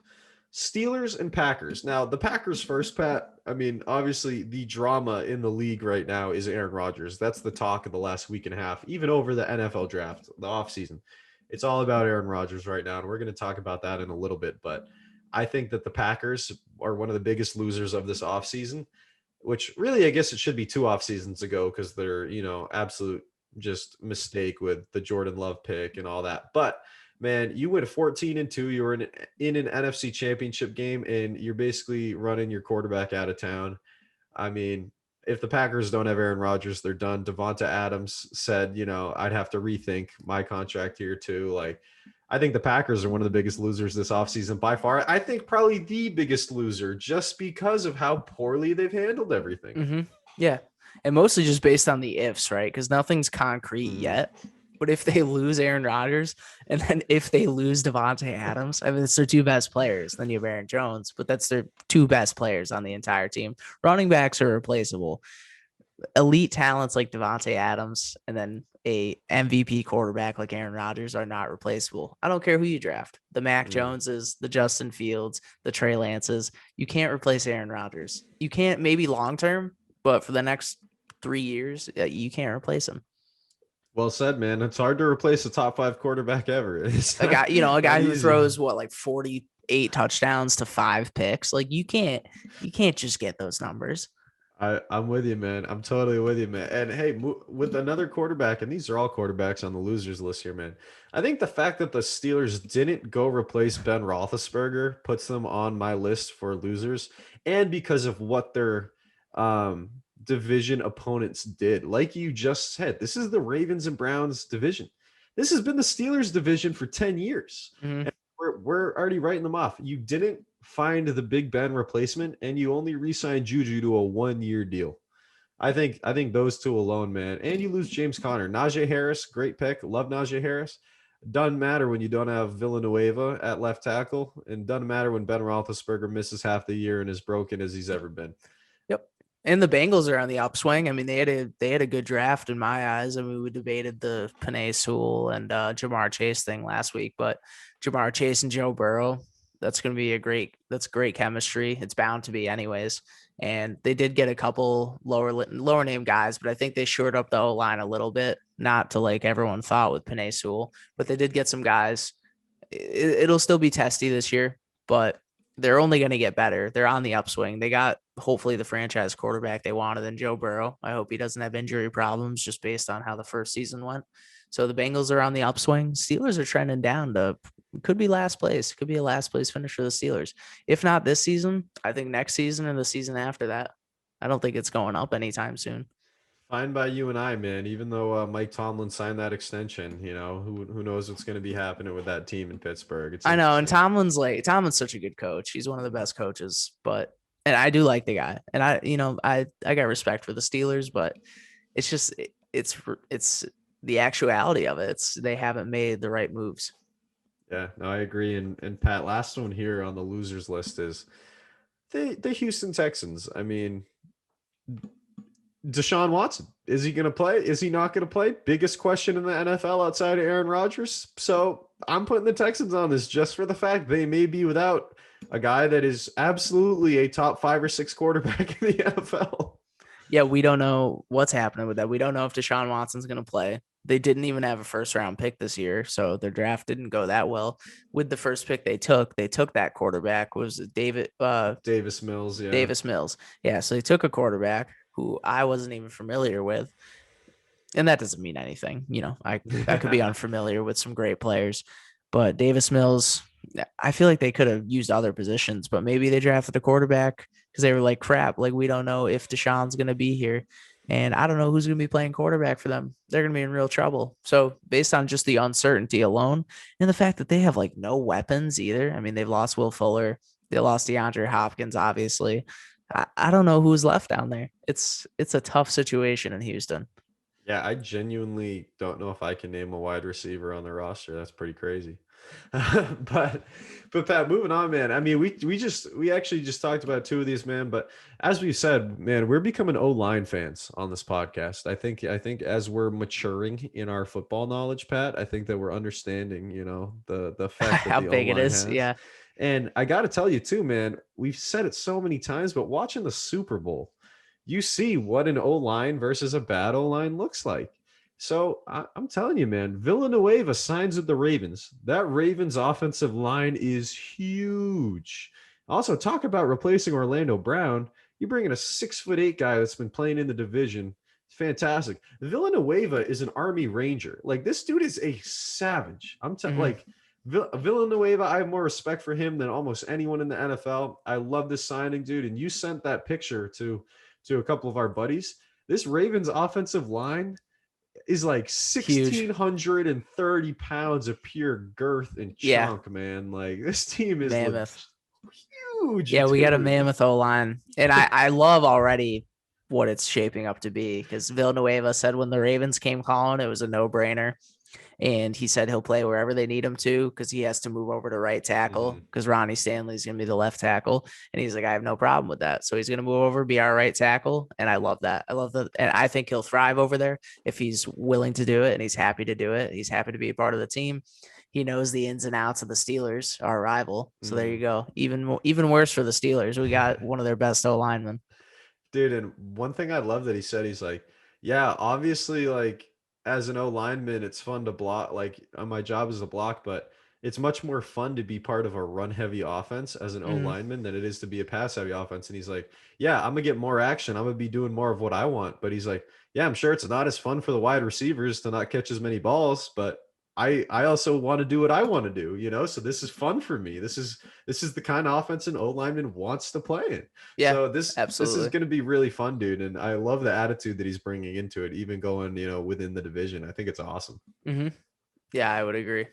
Steelers and Packers. Now, the Packers first, Pat. I mean, obviously, the drama in the league right now is Aaron Rodgers. That's the talk of the last week and a half, even over the NFL draft, the offseason. It's all about Aaron Rodgers right now, and we're going to talk about that in a little bit. But I think that the Packers are one of the biggest losers of this offseason, which really, I guess it should be 2 off seasons ago because they're, absolute just mistake with the Jordan Love pick and all that. But man, you went 14-2. You were in an NFC championship game, and you're basically running your quarterback out of town. I mean, if the Packers don't have Aaron Rodgers, they're done. Devonta Adams said, I'd have to rethink my contract here too. Like, I think the Packers are one of the biggest losers this offseason by far. I think probably the biggest loser just because of how poorly they've handled everything. Mm-hmm. Yeah. And mostly just based on the ifs, right? Because nothing's concrete yet. But if they lose Aaron Rodgers and then if they lose Devontae Adams, I mean, it's their 2 best players. Then you have Aaron Jones, but that's their 2 best players on the entire team. Running backs are replaceable. Elite talents like Devontae Adams and then a MVP quarterback like Aaron Rodgers are not replaceable. I don't care who you draft. The Mac Joneses, the Justin Fields, the Trey Lances. You can't replace Aaron Rodgers. You can't, maybe long-term, but for the next 3 years, you can't replace him. Well said, man. It's hard to replace a top 5 quarterback ever. A guy who throws 48 touchdowns to 5 picks. Like you can't just get those numbers. I'm with you, man. I'm totally with you, man. And hey, with another quarterback, and these are all quarterbacks on the losers list here, man. I think the fact that the Steelers didn't go replace Ben Roethlisberger puts them on my list for losers, and because of what their division opponents did. Like you just said, this is the Ravens and Browns division. This has been the Steelers division for 10 years. And we're already writing them off. You didn't find the Big Ben replacement, and you only re-signed Juju to a 1-year deal. I think those 2 alone, man. And you lose James Conner. Najee Harris, great pick. Love Najee Harris. Doesn't matter when you don't have Villanueva at left tackle, and doesn't matter when Ben Roethlisberger misses half the year and as broken as he's ever been. Yep. And the Bengals are on the upswing. I mean, they had a good draft in my eyes. I mean, we debated the Penei Sewell and Jamar Chase thing last week, but Jamar Chase and Joe Burrow, that's great chemistry. It's bound to be anyways. And they did get a couple lower name guys, but I think they shored up the O-line a little bit, not to like everyone thought with Penei Sewell, but they did get some guys. It'll still be testy this year, but they're only going to get better. They're on the upswing. They got hopefully the franchise quarterback they wanted in Joe Burrow. I hope he doesn't have injury problems just based on how the first season went. So the Bengals are on the upswing. Steelers are trending down to could be last place. Could be a last place finish for the Steelers. If not this season, I think next season and the season after that. I don't think it's going up anytime soon. Fine by you and I, man. Even though Mike Tomlin signed that extension, who knows what's going to be happening with that team in Pittsburgh. It's I know, and Tomlin's such a good coach. He's one of the best coaches, and I do like the guy, and I got respect for the Steelers, but it's just it's the actuality of it. They haven't made the right moves. Yeah, no, I agree. And Pat, last one here on the losers list is the Houston Texans. I mean, Deshaun Watson, is he going to play? Is he not going to play? Biggest question in the NFL outside of Aaron Rodgers. So I'm putting the Texans on this just for the fact they may be without a guy that is absolutely a top 5 or 6 quarterback in the NFL. Yeah, we don't know what's happening with that. We don't know if Deshaun Watson's going to play. They didn't even have a first round pick this year, so their draft didn't go that well. With the first pick they took that quarterback. Was it Davis Mills? Yeah. Davis Mills. Yeah, so they took a quarterback who I wasn't even familiar with. And that doesn't mean anything. I could be unfamiliar with some great players, but Davis Mills, I feel like they could have used other positions, but maybe they drafted a quarterback because they were like, crap, like we don't know if Deshaun's going to be here. And I don't know who's going to be playing quarterback for them. They're going to be in real trouble. So based on just the uncertainty alone and the fact that they have like no weapons either. I mean, they've lost Will Fuller. They lost DeAndre Hopkins, obviously. I don't know who's left down there. It's a tough situation in Houston. Yeah, I genuinely don't know if I can name a wide receiver on the roster. That's pretty crazy. but Pat, moving on, man. I mean, we actually just talked about 2 of these, man. But as we said, man, we're becoming O-line fans on this podcast. I think as we're maturing in our football knowledge, Pat, I think that we're understanding, the effect that how the big it O-line is. has. Yeah. And I got to tell you too, man, we've said it so many times, but watching the Super Bowl, you see what an O-line versus a bad O-line looks like. So I'm telling you, man, Villanueva signs with the Ravens. That Ravens offensive line is huge. Also, talk about replacing Orlando Brown. You bring in a 6'8" guy that's been playing in the division. Fantastic. Villanueva is an Army Ranger. Like, this dude is a savage. I'm like, Villanueva, I have more respect for him than almost anyone in the NFL. I love this signing, dude. And you sent that picture to a couple of our buddies. This Ravens offensive line is like 1,630 pounds of pure girth and chunk, man. Like, this team is mammoth. Huge. Yeah, dude. we got a mammoth O-line. And I love already what it's shaping up to be, because Villanueva said when the Ravens came calling, it was a no-brainer. And he said he'll play wherever they need him to, because he has to move over to right tackle because Ronnie Stanley's going to be the left tackle. And he's like, I have no problem with that. So he's going to move over, be our right tackle. And I love that. I love that. And I think he'll thrive over there if he's willing to do it and he's happy to do it. He's happy to be a part of the team. He knows the ins and outs of the Steelers, our rival. So there you go. Even worse for the Steelers. We got one of their best O-linemen. Dude, and one thing I love that he said, he's like, yeah, obviously, like, as an O-lineman, it's fun to block. Like, my job is to block, but it's much more fun to be part of a run-heavy offense as an O-lineman than it is to be a pass-heavy offense. And he's like, yeah, I'm going to get more action. I'm going to be doing more of what I want. But he's like, yeah, I'm sure it's not as fun for the wide receivers to not catch as many balls, but I also want to do what I want to do, so this is fun for me. This is the kind of offense an O-lineman wants to play in. Yeah, so this absolutely. This is going to be really fun, dude. And I love the attitude that he's bringing into it, even going, within the division. I think it's awesome. Yeah, I would agree.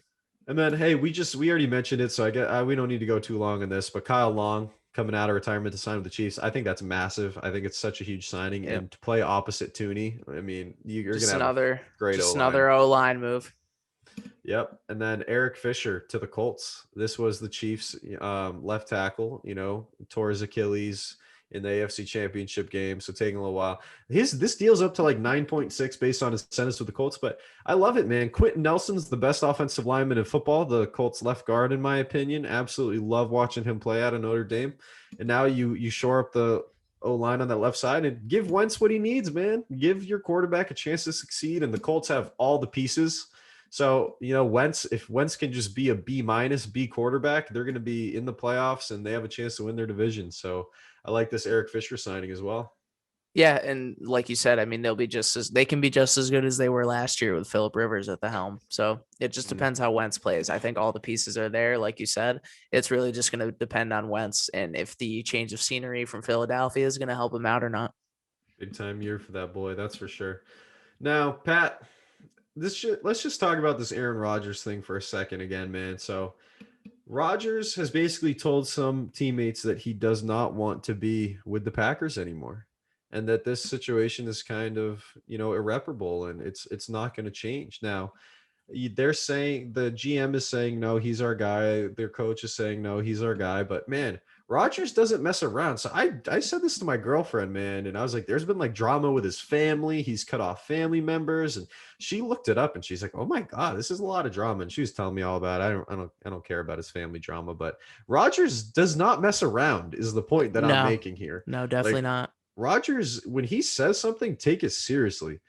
And then, hey, we already mentioned it, so I get we don't need to go too long on this, but Kyle Long coming out of retirement to sign with the Chiefs. I think that's massive. I think it's such a huge signing. And to play opposite Tooney, I mean, you're going to have another great another O-line move. Yep. And then Eric Fisher to the Colts. This was the Chiefs left tackle, tore his Achilles in the AFC Championship game, so taking a little while. This deal's up to like 9.6 based on his sentence with the Colts, but I love it, man. Quentin Nelson's the best offensive lineman in football, the Colts left guard, in my opinion. Absolutely love watching him play out of Notre Dame. And now you shore up the O-line on that left side and give Wentz what he needs, man. Give your quarterback a chance to succeed, and the Colts have all the pieces. So, if Wentz can just be a B- quarterback, they're going to be in the playoffs and they have a chance to win their division. So I like this Eric Fisher signing as well. Yeah, and like you said, I mean, they can be just as good as they were last year with Phillip Rivers at the helm. So it just depends how Wentz plays. I think all the pieces are there, like you said. It's really just going to depend on Wentz and if the change of scenery from Philadelphia is going to help him out or not. Big time year for that boy, that's for sure. Now, Pat, let's just talk about this Aaron Rodgers thing for a second again, man. So Rodgers has basically told some teammates that he does not want to be with the Packers anymore, and that this situation is kind of, irreparable, and it's not going to change. Now, they're saying, the GM is saying, no, he's our guy. Their coach is saying, no, he's our guy. But man, Rodgers doesn't mess around. So I said this to my girlfriend, man, and I was like, there's been like drama with his family. He's cut off family members, and she looked it up and she's like, oh my God, this is a lot of drama. And she was telling me all about it. I don't care about his family drama, but Rodgers does not mess around is the point that I'm making here. No, definitely not. Rodgers, when he says something, take it seriously.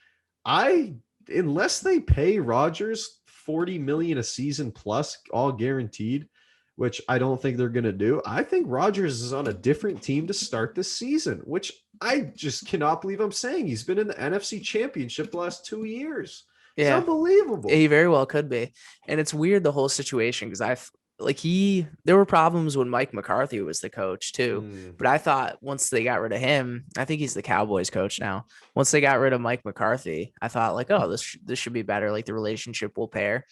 Unless they pay Rodgers $40 million a season plus, all guaranteed, which I don't think they're going to do, I think Rodgers is on a different team to start this season, which I just cannot believe I'm saying. He's been in the NFC Championship the last 2 years. Yeah. It's unbelievable. He very well could be. And it's weird, the whole situation, because there were problems when Mike McCarthy was the coach too. But I thought once they got rid of him, I think he's the Cowboys coach now. Once they got rid of Mike McCarthy, I thought like, oh, this should be better. Like the relationship will pair.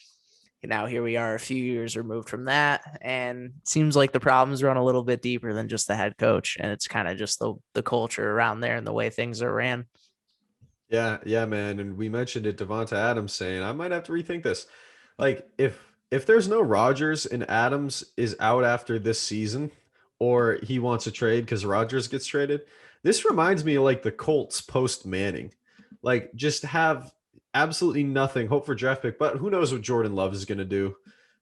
And now here we are a few years removed from that. And it seems like the problems run a little bit deeper than just the head coach. And it's kind of just the culture around there and the way things are ran. Yeah, man. And we mentioned it, Devonta Adams saying, I might have to rethink this. Like if there's no Rodgers and Adams is out after this season, or he wants a trade because Rodgers gets traded, this reminds me of like the Colts post Manning. Like just have absolutely nothing, hope for draft pick, but who knows what Jordan Love is going to do?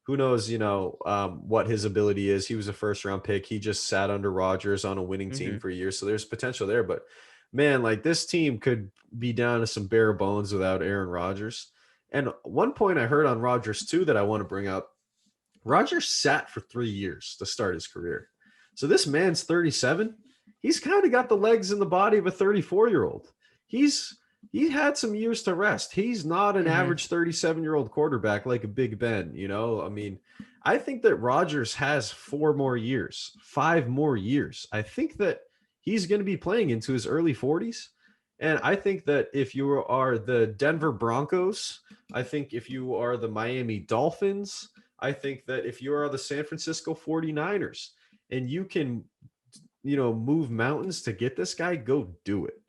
Who knows, what his ability is. He was a first round pick. He just sat under Rodgers on a winning team for years. So there's potential there, but man, like this team could be down to some bare bones without Aaron Rodgers. And one point I heard on Rodgers too that I want to bring up, Rodgers sat for 3 years to start his career. So this man's 37. He's kind of got the legs and the body of a 34-year-old. He had some years to rest. He's not an average 37-year-old quarterback like a Big Ben, I mean, I think that Rodgers has 4 more years, 5 more years. I think that he's going to be playing into his early 40s. And I think that if you are the Denver Broncos, I think if you are the Miami Dolphins, I think that if you are the San Francisco 49ers and you can, move mountains to get this guy, go do it.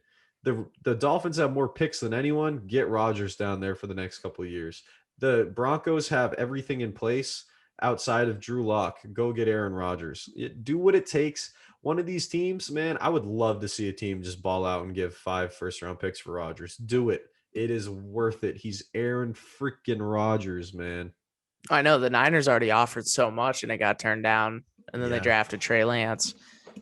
The Dolphins have more picks than anyone. Get Rodgers down there for the next couple of years. The Broncos have everything in place outside of Drew Lock. Go get Aaron Rodgers. Do what it takes. One of these teams, man, I would love to see a team just ball out and give 5 first-round picks for Rodgers. Do it. It is worth it. He's Aaron freaking Rodgers, man. I know the Niners already offered so much and it got turned down, and then they drafted Trey Lance.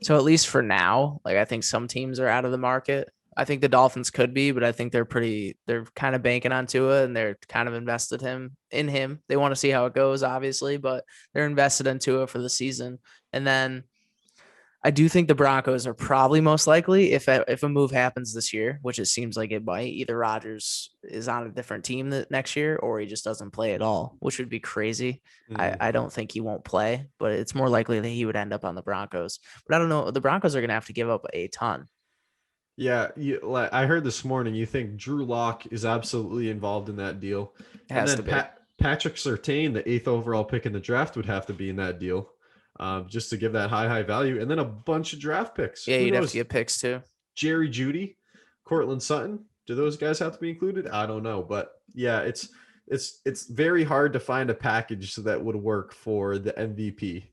So at least for now, like I think some teams are out of the market. I think the Dolphins could be, but I think they're kind of banking on Tua, and they're kind of invested in him. They want to see how it goes, obviously, but they're invested in Tua for the season. And then I do think the Broncos are probably most likely, if a move happens this year, which it seems like it might, either Rodgers is on a different team next year or he just doesn't play at all, which would be crazy. I don't think he won't play, but it's more likely that he would end up on the Broncos. But I don't know. The Broncos are going to have to give up a ton. Yeah, I heard this morning you think Drew Lock is absolutely involved in that deal. It has to be. Patrick Surtain, the 8th overall pick in the draft, would have to be in that deal. Just to give that high value, and then a bunch of draft picks. Yeah, you'd have to get picks too. Jerry Jeudy, Cortland Sutton. Do those guys have to be included? I don't know, but yeah, it's very hard to find a package that would work for the MVP.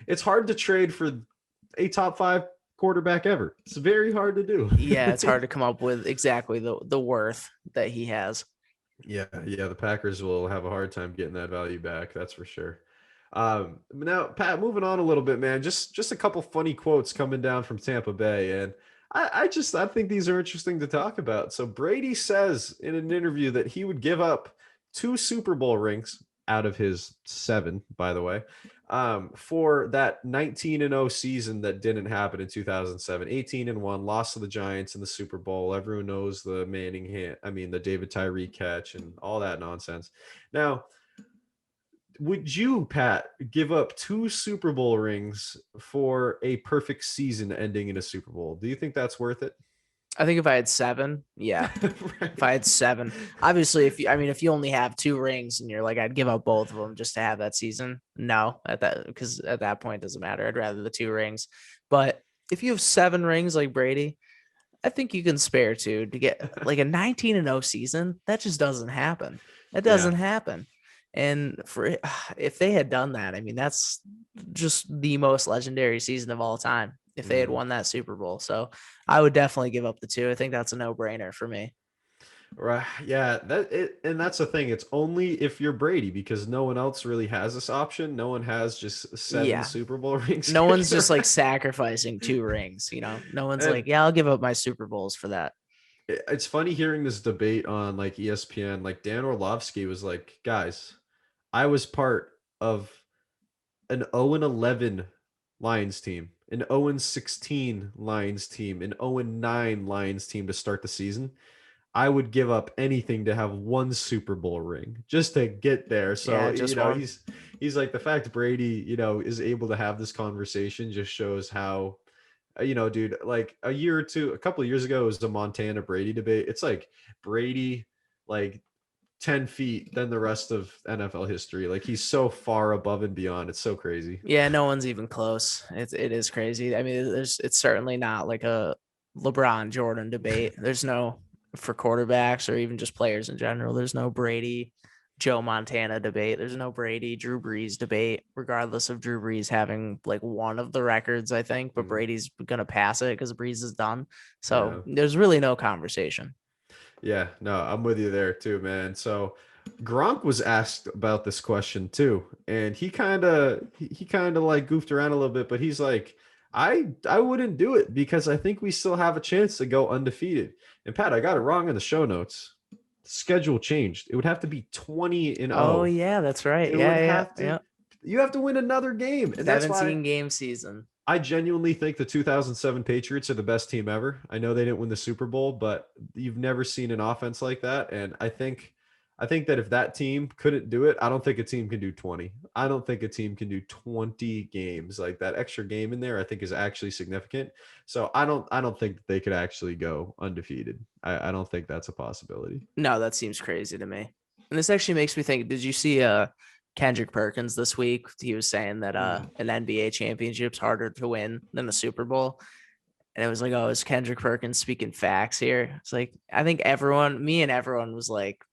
It's hard to trade for a top 5 quarterback ever. It's very hard to do. Yeah, it's hard to come up with exactly the worth that he has. Yeah, the Packers will have a hard time getting that value back. That's for sure. Now, Pat, moving on a little bit, man. Just a couple funny quotes coming down from Tampa Bay, and I think these are interesting to talk about. So Brady says in an interview that he would give up 2 Super Bowl rings out of his 7, by the way, for that 19-0 season that didn't happen in 2007. 18-1, lost to the Giants in the Super Bowl. Everyone knows the the David Tyree catch and all that nonsense. Now, would you, Pat, give up 2 Super Bowl rings for a perfect season ending in a Super Bowl? Do you think that's worth it? I think if I had 7, yeah. Right. If I had 7, obviously, if you only have 2 rings and you're like, I'd give up both of them just to have that season. No, because at that point it doesn't matter. I'd rather the 2 rings. But if you have 7 rings like Brady, I think you can spare 2 to get like a 19-0 season. That just doesn't happen. That doesn't happen. And if they had done that, I mean, that's just the most legendary season of all time if they had won that Super Bowl. So I would definitely give up the 2. I think that's a no-brainer for me. Right. Yeah. And that's the thing. It's only if you're Brady, because no one else really has this option. No one has just 7 Super Bowl rings. No one's just like sacrificing 2 rings. No one's like, yeah, I'll give up my Super Bowls for that. It's funny hearing this debate on like ESPN. Like Dan Orlovsky was like, guys, I was part of an 0-11 Lions team, an 0-16 Lions team, an 0-9 Lions team to start the season. I would give up anything to have 1 Super Bowl ring just to get there. So, he's like, the fact Brady, is able to have this conversation just shows how, dude, like a couple of years ago, it was the Montana Brady debate. It's like Brady, like 10 feet than the rest of NFL history. Like he's so far above and beyond. It's so crazy. Yeah, no one's even close. It is crazy. I mean, it's certainly not like a LeBron Jordan debate. There's no, for quarterbacks or even just players in general, there's no Brady Joe Montana debate. There's no Brady Drew Brees debate, regardless of Drew Brees having like one of the records, I think, but Brady's gonna pass it because Brees is done. So there's really no conversation. Yeah, no, I'm with you there too, man. So Gronk was asked about this question too, and he kind of like goofed around a little bit, but he's like, I wouldn't do it because I think we still have a chance to go undefeated. And Pat, I got it wrong in the show notes. Schedule changed. It would have to be 20-0. Oh yeah, that's right. You have to win another game. And 17 game season. I genuinely think the 2007 Patriots are the best team ever. I know they didn't win the Super Bowl, but you've never seen an offense like that. And I think that if that team couldn't do it, I don't think a team can do 20. I don't think a team can do 20 games. Like that extra game in there, I think is actually significant. So I don't think that they could actually go undefeated. I don't think that's a possibility. No, that seems crazy to me. And this actually makes me think, did you see Kendrick Perkins this week? He was saying that an NBA championship's harder to win than a Super Bowl. And it was like, oh, is Kendrick Perkins speaking facts here? It's like, I think me and everyone was like,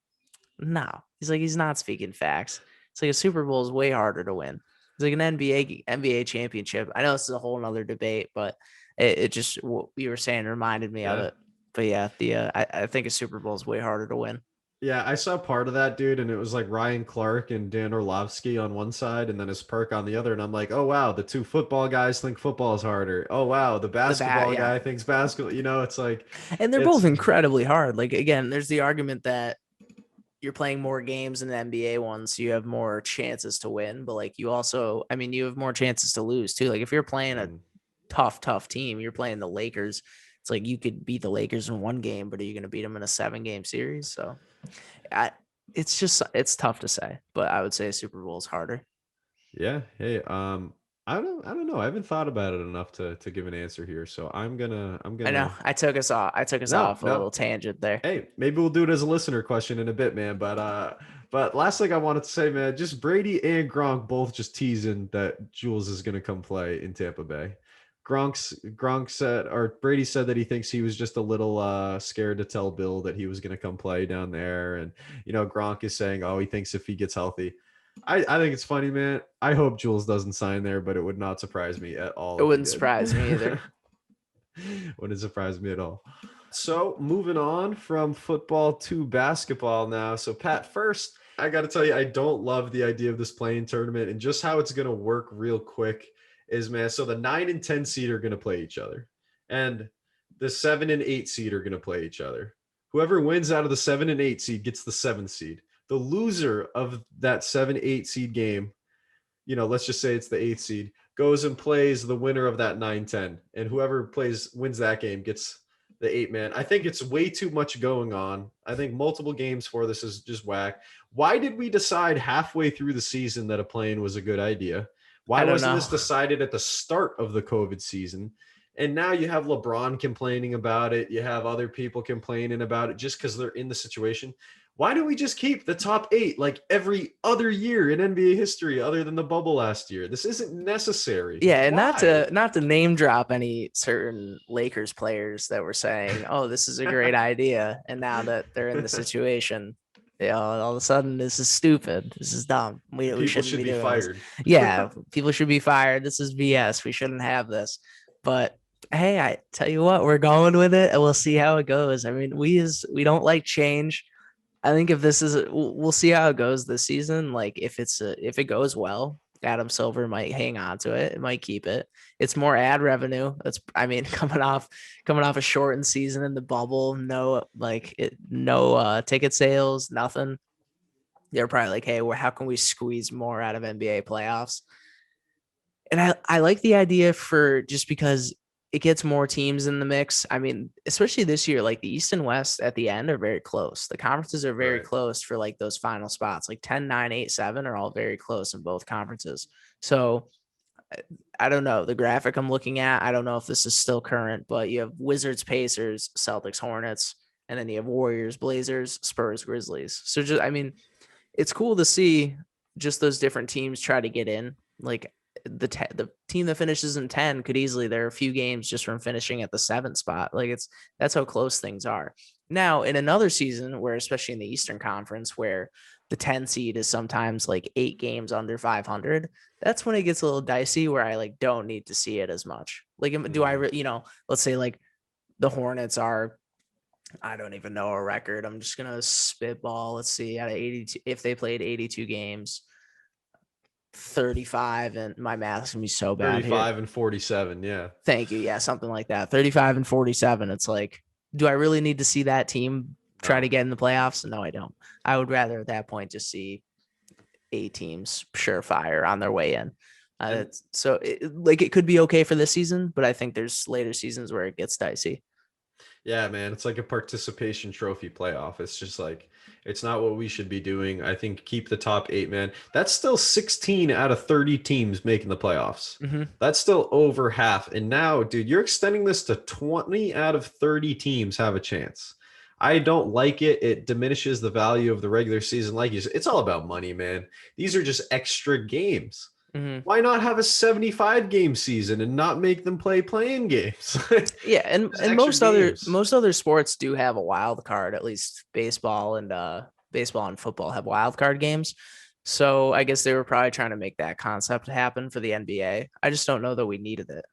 no. He's like, he's not speaking facts. It's like a Super Bowl is way harder to win. It's like an NBA championship. I know this is a whole nother debate, but it just, what you were saying reminded me of it. But yeah, I think a Super Bowl is way harder to win. Yeah, I saw part of that, dude, and it was like Ryan Clark and Dan Orlovsky on one side, and then his Perk on the other, and I'm like, oh wow, the 2 football guys think football is harder. Oh wow, the basketball guy thinks basketball. It's like, and they're both incredibly hard. Like again, there's the argument that you're playing more games in the NBA ones, so you have more chances to win, but like you also, I mean, you have more chances to lose too. Like if you're playing a tough team, you're playing the Lakers. It's like you could beat the Lakers in 1 game, but are you going to beat them in a 7-game series? So it's tough to say, but I would say a Super Bowl is harder. Yeah. Hey, I don't know. I haven't thought about it enough to give an answer here. So I'm gonna. I know I took us off a little tangent there. Hey, maybe we'll do it as a listener question in a bit, man. But last thing I wanted to say, man, just Brady and Gronk both just teasing that Jules is gonna come play in Tampa Bay. Gronk said, or Brady said that he thinks he was just a little scared to tell Bill that he was going to come play down there. And, Gronk is saying, oh, he thinks if he gets healthy. I think it's funny, man. I hope Jules doesn't sign there, but it would not surprise me at all. It wouldn't surprise me either. Wouldn't surprise me at all. So moving on from football to basketball now. So Pat, first, I got to tell you, I don't love the idea of this playing tournament and just how it's going to work real quick is, man. So the 9 and 10 seed are going to play each other, and the 7 and 8 seed are going to play each other. Whoever wins out of the 7 and 8 seed gets the 7th seed. The loser of that 7-8 seed game, let's just say it's the 8th seed, goes and plays the winner of that 9-10, and whoever wins that game gets the 8-man. I think it's way too much going on. I think multiple games for this is just whack. Why did we decide halfway through the season that a play-in was a good idea? Why wasn't this decided at the start of the COVID season? And now you have LeBron complaining about it. You have other people complaining about it just because they're in the situation. Why don't we just keep the top 8 like every other year in NBA history other than the bubble last year? This isn't necessary. Yeah, and not to name drop any certain Lakers players that were saying, "Oh, this is a great idea," and now that they're in the situation, all of a sudden this is stupid. This is dumb. We shouldn't be fired. Yeah, people should be fired. This is BS. We shouldn't have this. But hey, I tell you what, we're going with it, and we'll see how it goes. I mean, we don't like change. I think if we'll see how it goes this season. Like if it goes well, Adam Silver might hang on to it. It might keep it. It's more ad revenue. Coming off a shortened season in the bubble, no ticket sales, nothing. They're probably like, hey, how can we squeeze more out of NBA playoffs? And I like the idea just because it gets more teams in the mix. I mean, especially this year, like the East and West at the end are very close. The conferences are very close for like those final spots, like 10, 9, 8, 7 are all very close in both conferences. So I don't know the graphic I'm looking at. I don't know if this is still current, but you have Wizards, Pacers, Celtics, Hornets, and then you have Warriors, Blazers, Spurs, Grizzlies. So it's cool to see just those different teams try to get in. Like the team that finishes in 10 could easily, there are a few games just from finishing at the 7th spot. Like that's how close things are. Now in another season where, especially in the Eastern Conference, where the 10 seed is sometimes like 8 games under 500, that's when it gets a little dicey, where I like don't need to see it as much. Like, do I, let's say like the Hornets are, I don't even know a record. I'm just going to spitball. Let's see, out of 82, if they played 82 games, 35, and my math's gonna be so bad. 35 and 47. Yeah. Thank you. Yeah. Something like that. 35 and 47. It's like, do I really need to see that team try to get in the playoffs? No, I don't. I would rather at that point just see 8 teams surefire on their way in. It could be okay for this season, but I think there's later seasons where it gets dicey. Yeah, man. It's like a participation trophy playoff. It's just like, it's not what we should be doing. I think keep the top 8, man. That's still 16 out of 30 teams making the playoffs. Mm-hmm. That's still over half. And now, dude, you're extending this to 20 out of 30 teams have a chance. I don't like it. It diminishes the value of the regular season. Like you said, it's all about money, man. These are just extra games. Mm-hmm. Why not have a 75 game season and not make them play playing games? Yeah, and most other sports do have a wild card. At least baseball and football have wild card games. So I guess they were probably trying to make that concept happen for the NBA. I just don't know that we needed it.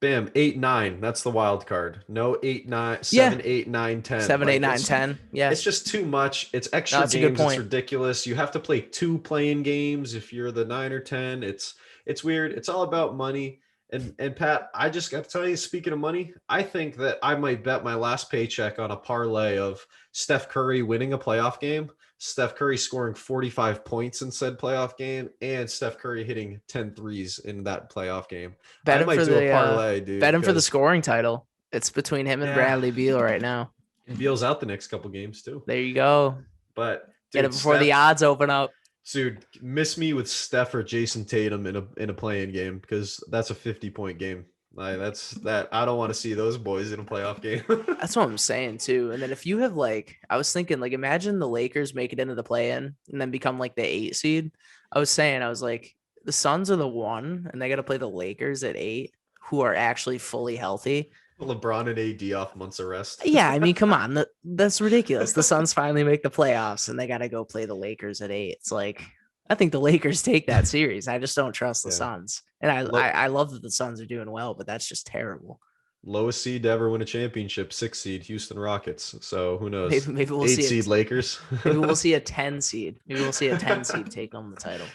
Bam, 8, 9. That's the wild card. No 8, 9, 7, 8, 9, 10. 7, 8, 9, 10. Yeah. It's just too much. It's extra games. It's ridiculous. You have to play 2 playing games if you're the 9 or 10. It's weird. It's all about money. And Pat, I just got to tell you, speaking of money, I think that I might bet my last paycheck on a parlay of Steph Curry winning a playoff game, Steph Curry scoring 45 points in said playoff game, and Steph Curry hitting 10 threes in that playoff game. Bet him for the parlay, dude. Bet him for the scoring title. It's between him and Bradley Beal right now. And Beal's out the next couple games too. There you go. But dude, get it before the odds open up. Dude, miss me with Steph or Jason Tatum in a playing game, because that's a 50-point game. Like I don't want to see those boys in a playoff game. That's what I'm saying too. And then if you have I was thinking imagine the Lakers make it into the play-in and then become like the 8 seed. I was like, the Suns are the 1 and they got to play the Lakers at 8, who are actually fully healthy. LeBron and AD off months of rest. Yeah, I mean, come on, that's ridiculous. The Suns finally make the playoffs and they got to go play the Lakers at 8. It's like, I think the Lakers take that series. I just don't trust the Suns. And I love that the Suns are doing well, but that's just terrible. Lowest seed to ever win a championship, 6 seed Houston Rockets. So who knows? Maybe we'll 8 see seed it. Lakers. Maybe we'll see a 10 seed. Maybe we'll see a 10 seed take home the title.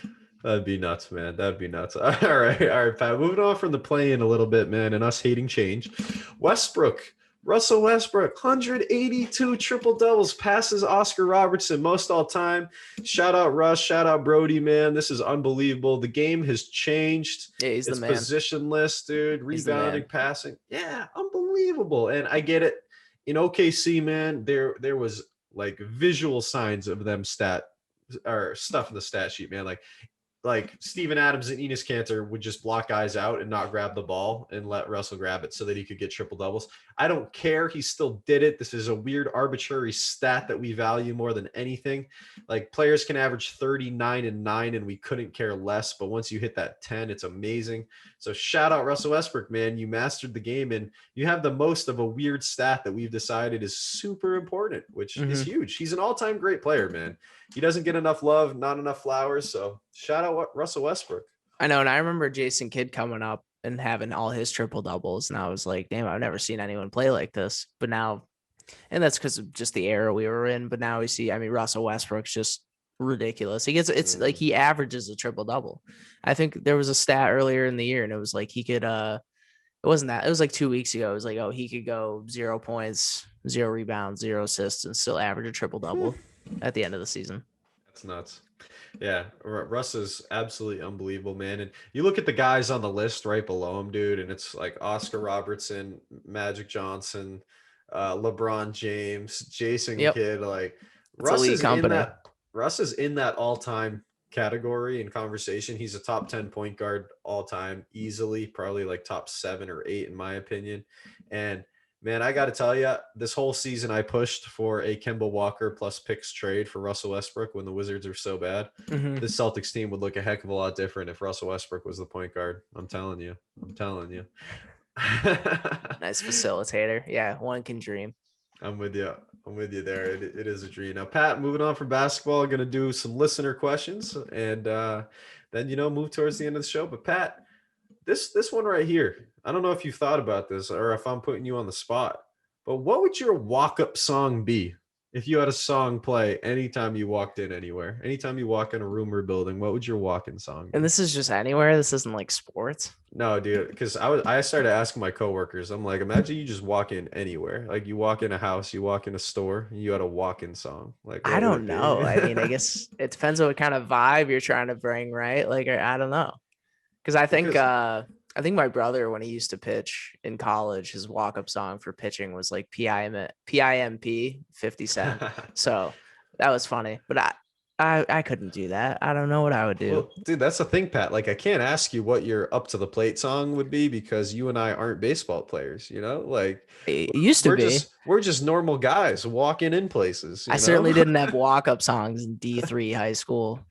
That'd be nuts, man. That'd be nuts. All right, Pat. Moving on from the play-in a little bit, man, and us hating change. Russell Westbrook, 182 triple doubles, passes Oscar Robertson most all time. Shout out Russ, shout out Brody, man. This is unbelievable. The game has changed. Yeah, he's the It's man. positionless, dude. He's the Rebounding, man. passing. Yeah, unbelievable. And I get it. In OKC, man, there was like visual signs of them stuff in the stat sheet, man. Like Steven Adams and Enes Kanter would just block guys out and not grab the ball and let Russell grab it so that he could get triple doubles. I don't care. He still did it. This is a weird arbitrary stat that we value more than anything. Like players can average 39 and 9 and we couldn't care less. But once you hit that 10, it's amazing. So shout out Russell Westbrook, man. You mastered the game and you have the most of a weird stat that we've decided is super important, which is huge. He's an all-time great player, man. He doesn't get enough love, not enough flowers. So shout out Russell Westbrook. I know. And I remember Jason Kidd coming up and having all his triple doubles. And I was like, damn, I've never seen anyone play like this. But now, and that's because of just the era we were in. But now we see, Russell Westbrook's just ridiculous. It's like he averages a triple double. I think there was a stat earlier in the year and it was like he could, it wasn't that. It was like 2 weeks ago. It was like, oh, he could go 0 points, 0 rebounds, 0 assists and still average a triple double at the end of the season. That's nuts. Yeah, Russ is absolutely unbelievable, man. And you look at the guys on the list right below him, dude, and it's like Oscar Robertson, Magic Johnson, LeBron James, Jason Kidd. Like Russ is in that all-time category and conversation. He's a top 10 point guard all time, easily, probably like top 7 or 8 in my opinion. And man, I got to tell you, this whole season I pushed for a Kemba Walker plus picks trade for Russell Westbrook when the Wizards are so bad. This Celtics team would look a heck of a lot different if Russell Westbrook was the point guard. I'm telling you. Nice facilitator. Yeah, one can dream. I'm with you there. It is a dream. Now, Pat, moving on from basketball, going to do some listener questions and then, move towards the end of the show. But Pat, this one right here, I don't know if you've thought about this or if I'm putting you on the spot, but what would your walk-up song be if you had a song play anytime you walked in anywhere? Anytime you walk in a room or building, what would your walk-in song be? And this is just anywhere? This isn't like sports? No, dude, because I started asking my coworkers, I'm like, imagine you just walk in anywhere. Like you walk in a house, you walk in a store, and you had a walk-in song. Like I don't know. I guess it depends on what kind of vibe you're trying to bring, right? Like I don't know. Because I think my brother, when he used to pitch in college, his walk-up song for pitching was like PIMP 50 Cent. So that was funny. But I couldn't do that. I don't know what I would do. Well, dude, that's the thing, Pat. Like I can't ask you what your up to the plate song would be because you and I aren't baseball players, Like it used to be. We're just normal guys walking in places. I certainly didn't have walk-up songs in D3 high school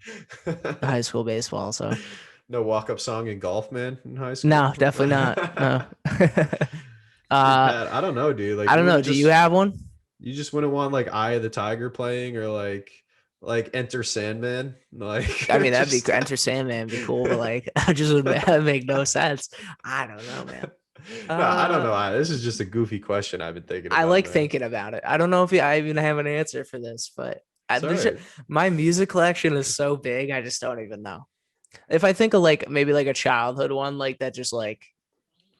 baseball. So no walk-up song in golf, man, in high school? No, definitely not. No. Pat, I don't know, dude. Like I don't know. Do you have one? You just wouldn't want like Eye of the Tiger playing or like Enter Sandman? Like that'd be Enter Sandman be cool, but like I just would make no sense. I don't know, man. No, I don't know. This is just a goofy question I've been thinking about. I like thinking about it. I don't know if I even have an answer for this, but my music collection is so big, I just don't even know. If I think of like maybe like a childhood one, like that just like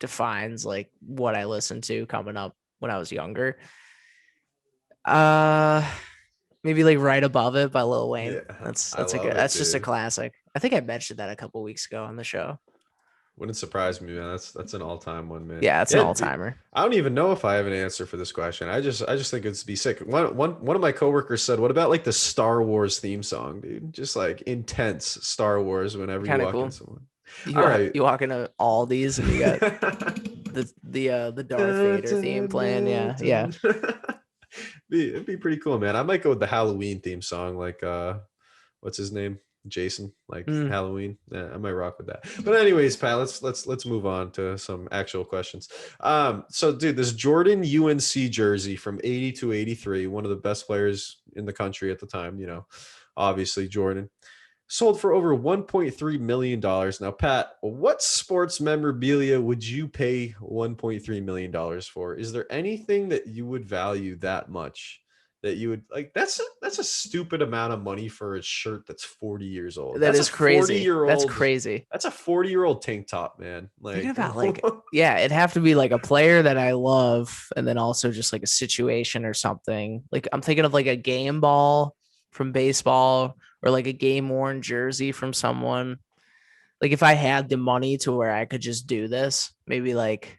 defines like what I listened to coming up when I was younger. Maybe like Right Above It by Lil Wayne. Yeah, that's just a classic. I think I mentioned that a couple weeks ago on the show. Wouldn't surprise me, man. That's an all-time one, man. Yeah, it's an all-timer. I don't even know if I have an answer for this question. I just think it'd be sick. One of my coworkers said, "What about like the Star Wars theme song, dude? Just like intense Star Wars whenever you walk in someone." You walk into Aldi's and you got the Darth Vader theme playing. Yeah. It'd be pretty cool, man. I might go with the Halloween theme song, like what's his name? Jason, like Halloween. Yeah, I might rock with that. But anyways, Pat, let's move on to some actual questions. So dude, this Jordan UNC jersey from 80 to 83, one of the best players in the country at the time, obviously Jordan. sold for over $1.3 million. Now, Pat, what sports memorabilia would you pay $1.3 million for? Is there anything that you would value that much that you would like? That's a stupid amount of money for a shirt that's 40 years old. That That's is a crazy. 40-year-old. That's crazy. That's a 40-year-old tank top, man. Like, Thinking about like, yeah, it'd have to be like a player that I love, and then also just like a situation or something. Like I'm thinking of like a game ball from baseball, or like a game worn jersey from someone. Like if I had the money to where I could just do this, maybe like,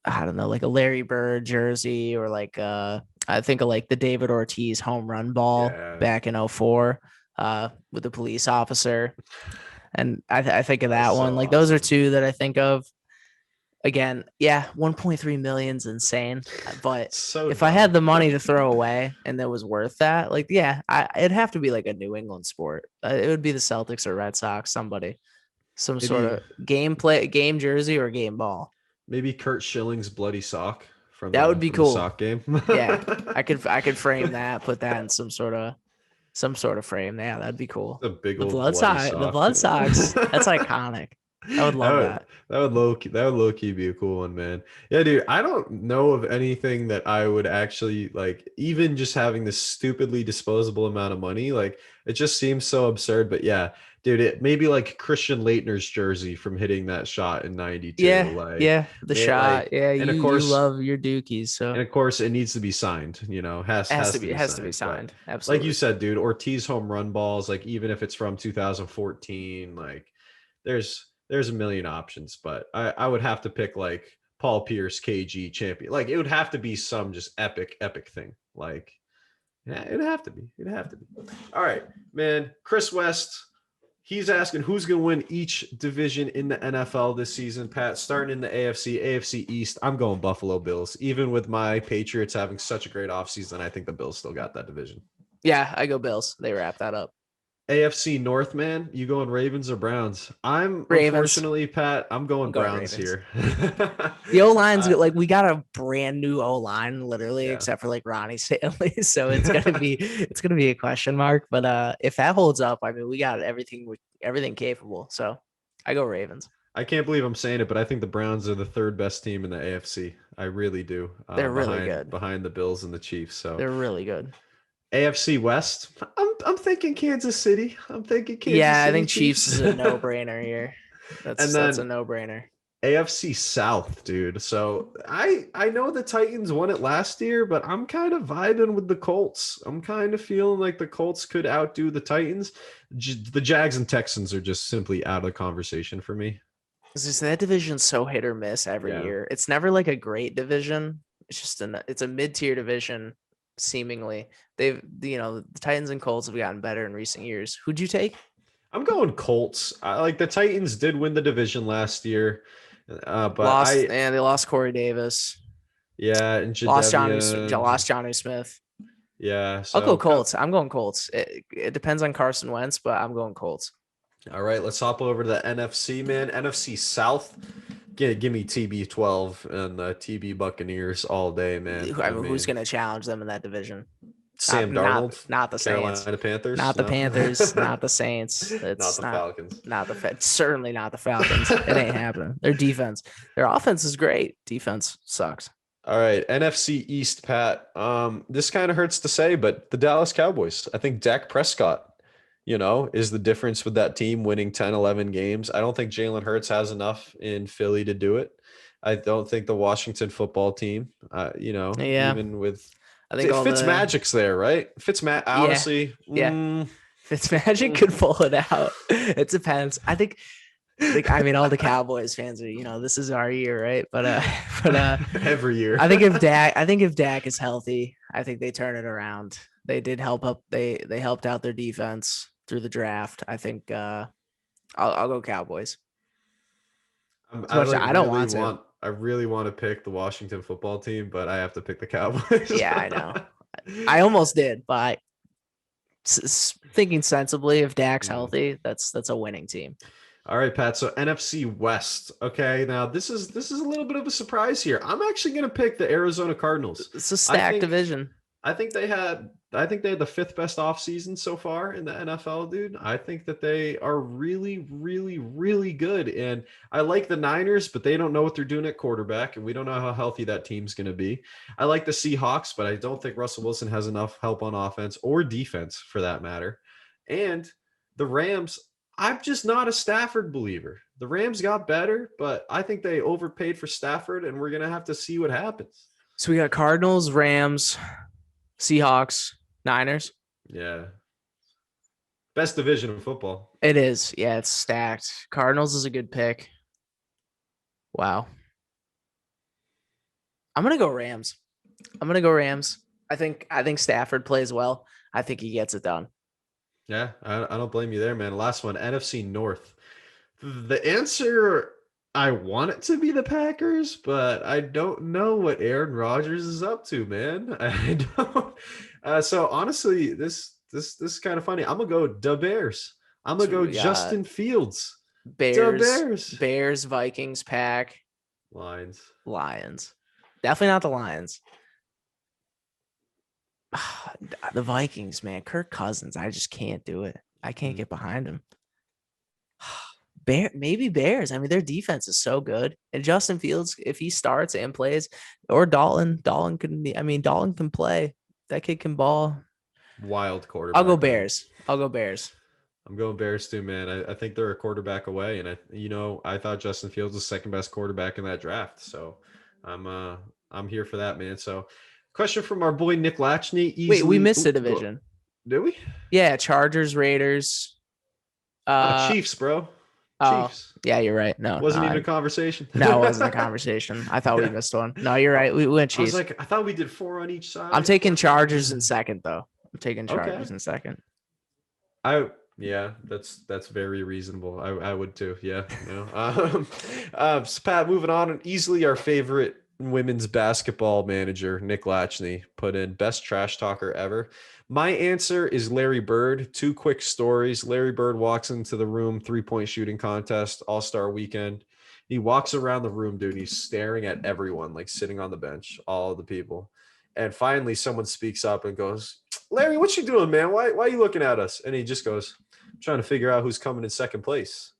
I don't know, like a Larry Bird jersey, or like I think of like the David Ortiz home run ball back in '04 with the police officer. And I think of that one. so Like those are awesome. two that I think of. Again, yeah, 1.3 million is insane. But So if I had the money to throw away and that was worth that, like, yeah, it'd have to be like a New England sport. It would be the Celtics or Red Sox, somebody, some sort of game jersey or game ball. Maybe Kurt Schilling's bloody sock from That would be cool. The sock game. Yeah, I could frame that, put that in some sort of frame. Yeah, that'd be cool. The big The old Blood bloody Sox, sock. the Blood Sox. That's iconic. I would love that. That would low key be a cool one, man. Yeah, dude. I don't know of anything that I would actually like, even just having this stupidly disposable amount of money. Like, it just seems so absurd. But yeah, dude, it maybe like Christian Laettner's jersey from hitting that shot in '92. Yeah, the shot. Like, yeah, and you, of course, you love your Dookies, so and of course, it needs to be signed. You know, has to be signed. But Absolutely. like you said, dude, Ortiz home run balls. Like, even if it's from 2014, like there's a million options, but I would have to pick like Paul Pierce KG champion. Like, it would have to be some just epic thing. Like, yeah, it'd have to be. All right, man. Chris West, he's asking who's going to win each division in the NFL this season. Pat, starting in the AFC East, I'm going Buffalo Bills. Even with my Patriots having such a great offseason, I think the Bills still got that division. Yeah, I go Bills. They wrap that up. AFC North, man, you going Ravens or Browns? Unfortunately, Pat, I'm going Browns here. The O-line's like, we got a brand new O-line, literally, except for like Ronnie Stanley. So it's gonna be a question mark. But if that holds up, I mean, we got everything capable. So I go Ravens. I can't believe I'm saying it, but I think the Browns are the third best team in the AFC. I really do. They're really good behind the Bills and the Chiefs. So they're really good. AFC West, I'm thinking Kansas City. I think Chiefs is a no-brainer here. That's a no-brainer. AFC South, dude. So I know the Titans won it last year, but I'm kind of vibing with the Colts. I'm kind of feeling like the Colts could outdo the Titans. The Jags and Texans are just simply out of the conversation for me. Because that division's so hit or miss every year. It's never like a great division. It's just it's a mid-tier division. Seemingly, the Titans and Colts have gotten better in recent years. Who'd you take? I'm going Colts. Like, the Titans did win the division last year, but they lost Corey Davis. Yeah, and lost Johnny Smith. Yeah, so I'll go Colts. I'm going Colts. It depends on Carson Wentz, but I'm going Colts. All right, let's hop over to the NFC, man. NFC South. Give me TB12 and the TB Buccaneers all day, man. I mean, who's going to challenge them in that division? Sam Darnold, not the Carolina Saints, Panthers, not the Panthers, not the Saints. It's not the Falcons, certainly not the Falcons. It ain't happening. Their defense, their offense is great. Defense sucks. All right, NFC East, Pat. This kind of hurts to say, but the Dallas Cowboys. I think Dak Prescott, is the difference with that team winning 10, 11 games. I don't think Jalen Hurts has enough in Philly to do it. I don't think the Washington football team, even with, I think Fitzmagic's there, right? Honestly. Yeah. Fitzmagic could pull it out. It depends. I think, all the Cowboys fans are, this is our year, right? But every year. I think if Dak is healthy, I think they turn it around. They did help up. They helped out their defense through the draft. I think I'll go Cowboys. I really want to pick the Washington football team, but I have to pick the Cowboys. Yeah, I know. I almost did, but thinking sensibly, if Dak's healthy, that's a winning team. All right, Pat. So NFC West. Okay, now this is a little bit of a surprise here. I'm actually going to pick the Arizona Cardinals. It's a stacked division. I think they had I think they had the 5th best offseason so far in the NFL, dude. I think that they are really, really, really good. And I like the Niners, but they don't know what they're doing at quarterback, and we don't know how healthy that team's going to be. I like the Seahawks, but I don't think Russell Wilson has enough help on offense or defense for that matter. And the Rams, I'm just not a Stafford believer. The Rams got better, but I think they overpaid for Stafford, and we're going to have to see what happens. So we got Cardinals, Rams, Seahawks, Niners. Yeah. Best division of football. It is. Yeah, it's stacked. Cardinals is a good pick. Wow. I'm going to go Rams. I think Stafford plays well. I think he gets it done. Yeah, I don't blame you there, man. Last one, NFC North. The answer, I want it to be the Packers, but I don't know what Aaron Rodgers is up to, man. I don't. So honestly, this is kind of funny. I'm gonna go the Bears. I'm gonna go Justin Fields. Bears, Vikings, Pack, Lions. Definitely not the Lions. The Vikings, man. Kirk Cousins. I just can't do it. I can't get behind him. Maybe Bears. I mean, their defense is so good. And Justin Fields, if he starts and plays, or Dalton can play. That kid can ball. Wild quarterback. I'll go Bears. I'm going Bears too, man. I think they're a quarterback away, and I thought Justin Fields was the second best quarterback in that draft. So I'm here for that, man. So question from our boy Nick Latchney. Wait, we missed a division. Did we? Yeah, Chargers, Raiders. Chiefs, bro. Chiefs. Yeah, you're right. No, wasn't even a conversation. No, it wasn't a conversation. I thought we missed one. No, you're right. We went Chiefs. I thought we did 4 on each side. I'm taking Chargers in second, though. In second. Yeah, that's very reasonable. I would too. Yeah. So Pat, moving on, and easily our favorite women's basketball manager, Nick Latchney, put in best trash talker ever. My answer is Larry Bird. 2 quick stories. Larry Bird walks into the room, 3-point shooting contest, All-Star weekend. He walks around the room, dude. He's staring at everyone, like sitting on the bench, all the people. And finally, someone speaks up and goes, "Larry, what you doing, man? Why are you looking at us?" And he just goes, "I'm trying to figure out who's coming in second place."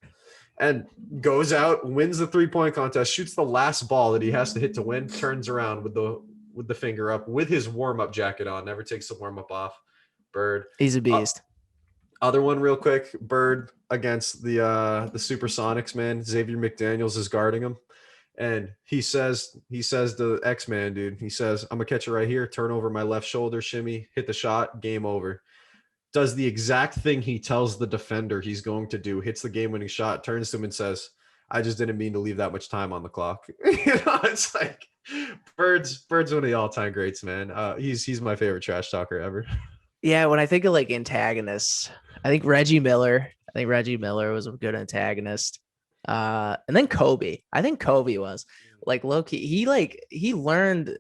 And goes out, wins the 3-point contest, shoots the last ball that he has to hit to win, turns around with the finger up, with his warm-up jacket on, never takes the warm-up off. Bird. He's a beast. Other one real quick, Bird against the Supersonics, man. Xavier McDaniels is guarding him. And he says to X-Man, dude, he says, "I'm going to catch it right here, turn over my left shoulder, shimmy, hit the shot, game over." Does the exact thing he tells the defender he's going to do, hits the game-winning shot, turns to him and says, "I just didn't mean to leave that much time on the clock." It's like Bird's one of the all-time greats, man. He's my favorite trash talker ever. Yeah, when I think of like antagonists, I think Reggie Miller was a good antagonist. And then Kobe. I think Kobe was like low-key. He learned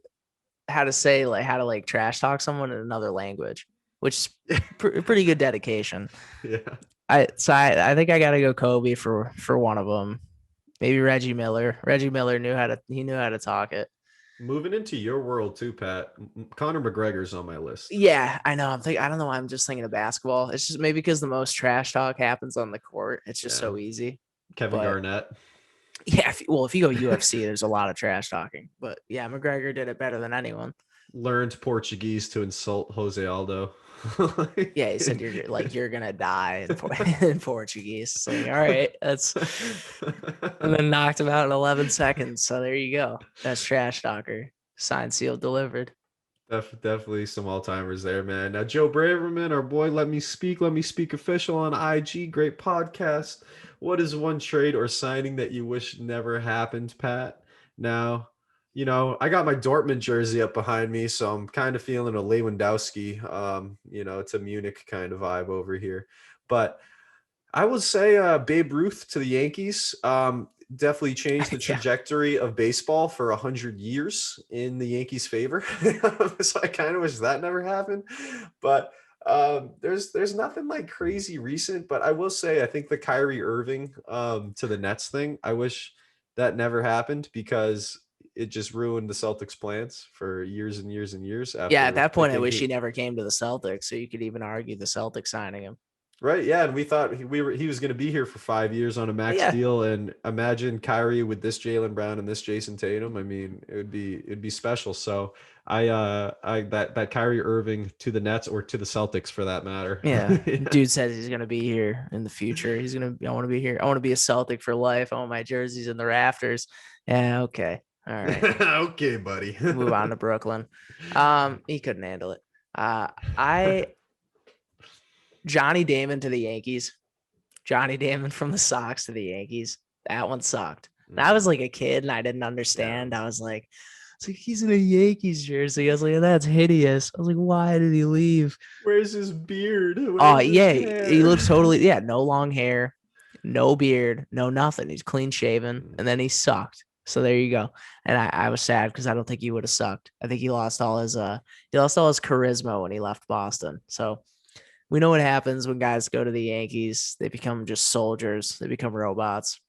how to trash talk someone in another language, which is pretty good dedication. Yeah. I think I gotta go Kobe for one of them. Maybe Reggie Miller. Reggie Miller knew how to talk it. Moving into your world too, Pat. Conor McGregor's on my list. Yeah, I know. I don't know why I'm just thinking of basketball. It's just maybe because the most trash talk happens on the court. It's just so easy. Kevin Garnett. Yeah, if you go UFC, there's a lot of trash talking. But yeah, McGregor did it better than anyone. Learned Portuguese to insult Jose Aldo. Yeah, he said you're gonna die in Portuguese. So all right, that's and then knocked him out in 11 seconds. So there you go. That's trash talker. Signed, sealed, delivered. Definitely some all-timers there, man. Now, Joe Braverman, our boy, let me speak official on IG. Great podcast. What is one trade or signing that you wish never happened, Pat? Now, I got my Dortmund jersey up behind me, so I'm kind of feeling a Lewandowski, to Munich kind of vibe over here. But I would say Babe Ruth to the Yankees definitely changed the trajectory of baseball for 100 years in the Yankees' favor. So I kind of wish that never happened. But there's nothing like crazy recent. But I will say I think the Kyrie Irving to the Nets thing, I wish that never happened because it just ruined the Celtics' plans for years and years and years. Yeah, After, at that point, I think wish he never came to the Celtics. So you could even argue the Celtics signing him. Right, yeah, and we thought he was going to be here for 5 years on a max deal, and imagine Kyrie with this Jaylen Brown and this Jason Tatum. I mean, it'd be special. So I that Kyrie Irving to the Nets or to the Celtics for that matter. Yeah, dude says he's gonna be here in the future. I want to be here. I want to be a Celtic for life. I want my jerseys in the rafters. Yeah, okay, all right. Okay, buddy. Move on to Brooklyn. He couldn't handle it. Johnny Damon to the Yankees. Johnny Damon from the Sox to the Yankees. That one sucked. And I was like a kid and I didn't understand. I was like, he's in a Yankees jersey. I was like, that's hideous. I was like, why did he leave? Where's his beard? He looks totally, no long hair, no beard, no nothing. He's clean shaven, and then he sucked. So there you go. And I was sad because I don't think he would have sucked. I think he lost all his charisma when he left Boston. So we know what happens when guys go to the Yankees. They become just soldiers. They become robots.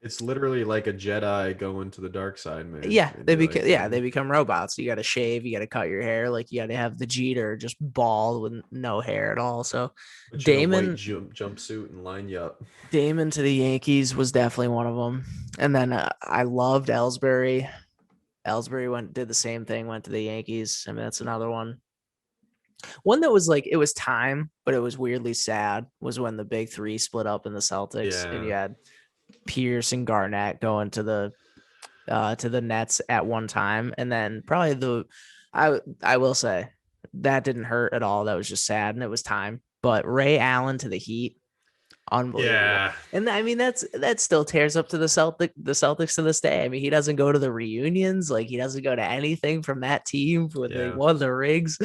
It's literally like a Jedi going to the dark side, man. Yeah, they become robots. You got to shave. You got to cut your hair. Like you got to have the Jeter just bald with no hair at all. So Damon jumpsuit and line you up. Damon to the Yankees was definitely one of them. And then I loved Ellsbury. Ellsbury did the same thing. Went to the Yankees. I mean, that's another one. One that was like, it was time, but it was weirdly sad was when the big three split up in the Celtics and you had Pierce and Garnett going to the Nets at one time. And then probably I will say that didn't hurt at all. That was just sad and it was time. But Ray Allen to the Heat, unbelievable. Yeah. And I mean, that still tears up to the Celtics to this day. I mean, he doesn't go to the reunions. Like he doesn't go to anything from that team when they won the rings.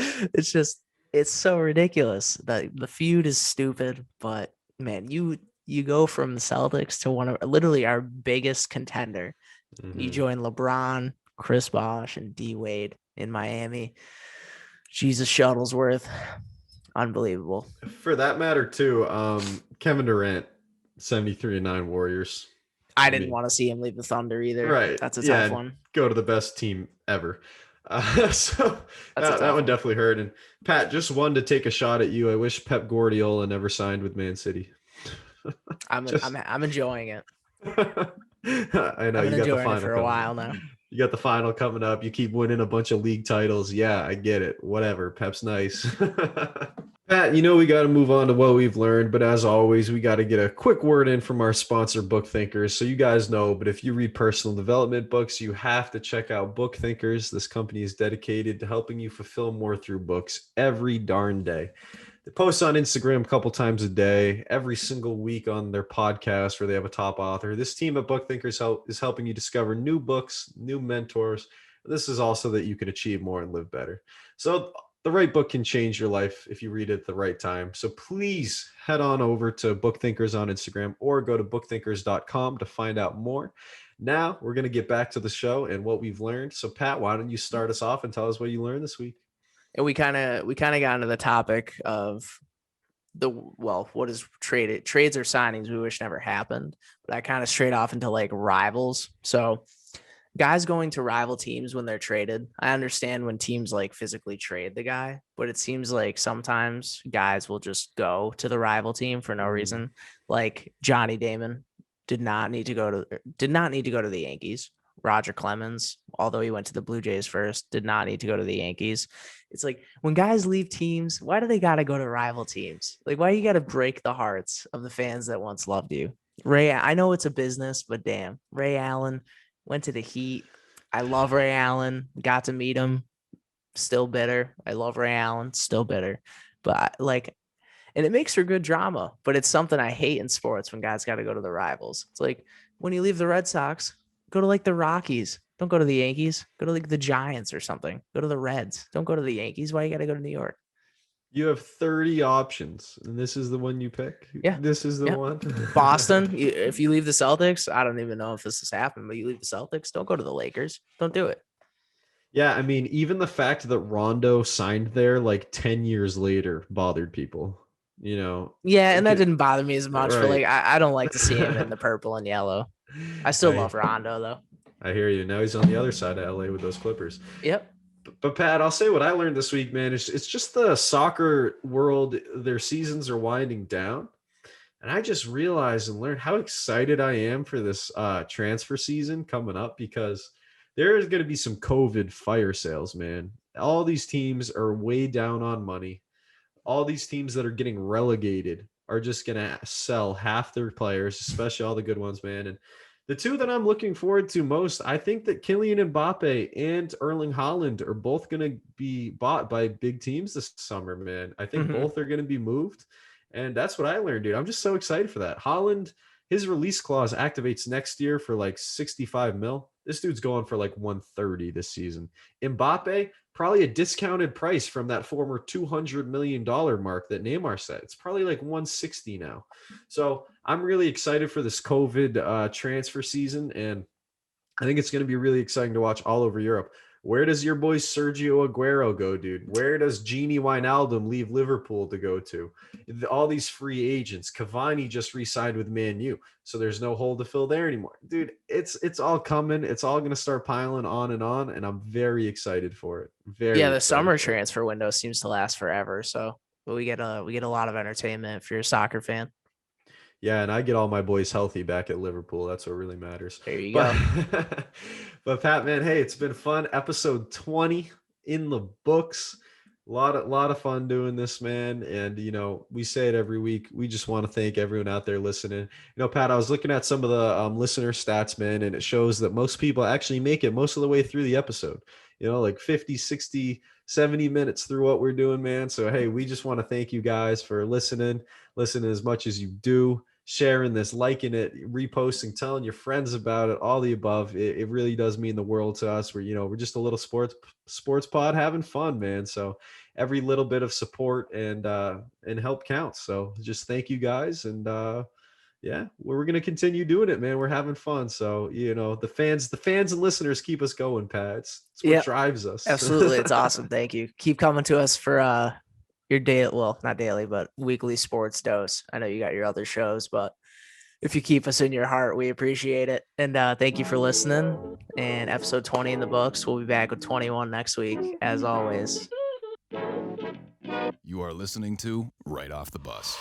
It's so ridiculous. The feud is stupid, but man, you go from the Celtics to one of literally our biggest contender. Mm-hmm. You join LeBron, Chris Bosh, and D Wade in Miami. Jesus Shuttlesworth. Unbelievable. For that matter, too, Kevin Durant, 73-9 Warriors. I didn't want to see him leave the Thunder either. Right. That's a tough one. Go to the best team ever. So that one definitely hurt. And Pat, just wanted to take a shot at you. I wish Pep Guardiola never signed with Man City. I'm enjoying it. I know I've been you got the final for a while now. You got the final coming up. You keep winning a bunch of league titles. Yeah, I get it. Whatever. Pep's nice. Pat, we got to move on to what we've learned. But as always, we got to get a quick word in from our sponsor, Book Thinkers. So you guys know, but if you read personal development books, you have to check out Book Thinkers. This company is dedicated to helping you fulfill more through books every darn day. They post on Instagram a couple times a day, every single week on their podcast where they have a top author. This team at Book Thinkers is helping you discover new books, new mentors. This is also that you can achieve more and live better. So the right book can change your life if you read it at the right time. So please head on over to Book Thinkers on Instagram or go to bookthinkers.com to find out more. Now we're going to get back to the show and what we've learned. So Pat, why don't you start us off and tell us what you learned this week? And we kind of got into the topic of what is traded, trades or signings we wish never happened. But I kind of strayed off into like rivals. So guys going to rival teams when they're traded. I understand when teams like physically trade the guy, but it seems like sometimes guys will just go to the rival team for no reason. Like Johnny Damon did not need to go to the Yankees. Roger Clemens, although he went to the Blue Jays first, did not need to go to the Yankees. It's like when guys leave teams, why do they got to go to rival teams? Like, why you got to break the hearts of the fans that once loved you? I know it's a business, but damn, Ray Allen went to the Heat. I love Ray Allen. Got to meet him. Still bitter. I love Ray Allen. Still bitter. But and it makes for good drama, but it's something I hate in sports when guys got to go to the rivals. It's like when you leave the Red Sox, go to like the Rockies. Don't go to the Yankees. Go to like the Giants or something. Go to the Reds. Don't go to the Yankees. Why you got to go to New York? You have 30 options, and this is the one you pick? Yeah. This is the one? Boston, if you leave the Celtics, I don't even know if this has happened, but you leave the Celtics, don't go to the Lakers. Don't do it. Yeah, I mean, even the fact that Rondo signed there like 10 years later bothered people, Yeah, and that didn't bother me as much. Right. But I don't like to see him in the purple and yellow. I still love Rondo, though. I hear you. Now he's on the other side of LA with those Clippers. Yep. But Pat, I'll say what I learned this week, man. It's just the soccer world. Their seasons are winding down. And I just realized and learned how excited I am for this transfer season coming up, because there is going to be some COVID fire sales, man. All these teams are way down on money. All these teams that are getting relegated are just going to sell half their players, especially all the good ones, man. And the two that I'm looking forward to most, I think that Kylian Mbappe and Erling Haaland are both going to be bought by big teams this summer, man. I think both are going to be moved. And that's what I learned, dude. I'm just so excited for that. Haaland, his release clause activates next year for like 65 mil. This dude's going for like 130 this season. Mbappe, probably a discounted price from that former $200 million mark that Neymar said. It's probably like 160 now. So I'm really excited for this COVID transfer season. And I think it's going to be really exciting to watch all over Europe. Where does your boy Sergio Aguero go, dude? Where does Gini Wijnaldum leave Liverpool to go to? All these free agents. Cavani just re-signed with Man U, so there's no hole to fill there anymore. Dude, it's all coming. It's all going to start piling on, and I'm very excited for it. The summer transfer window seems to last forever, so we get a lot of entertainment if you're a soccer fan. Yeah, and I get all my boys healthy back at Liverpool. That's what really matters. There you go. But Pat, man, hey, it's been fun. Episode 20 in the books. A lot of fun doing this, man. And, we say it every week. We just want to thank everyone out there listening. Pat, I was looking at some of the listener stats, man, and it shows that most people actually make it most of the way through the episode. Like 50, 60, 70 minutes through what we're doing, man. So, hey, we just want to thank you guys for listening as much as you do. Sharing this, liking it, reposting, telling your friends about it, all the above. It really does mean the world to us. We're just a little sports pod having fun, man. So every little bit of support and help counts. So just thank you guys. And we're going to continue doing it, man. We're having fun. So, the fans and listeners keep us going, Pat. It's what drives us. Absolutely. It's awesome. Thank you. Keep coming to us for, your day, well, not daily, but weekly sports dose. I know you got your other shows, but if you keep us in your heart, we appreciate it. And thank you for listening. And episode 20 in the books. We'll be back with 21 next week, as always. You are listening to Right Off the Bus.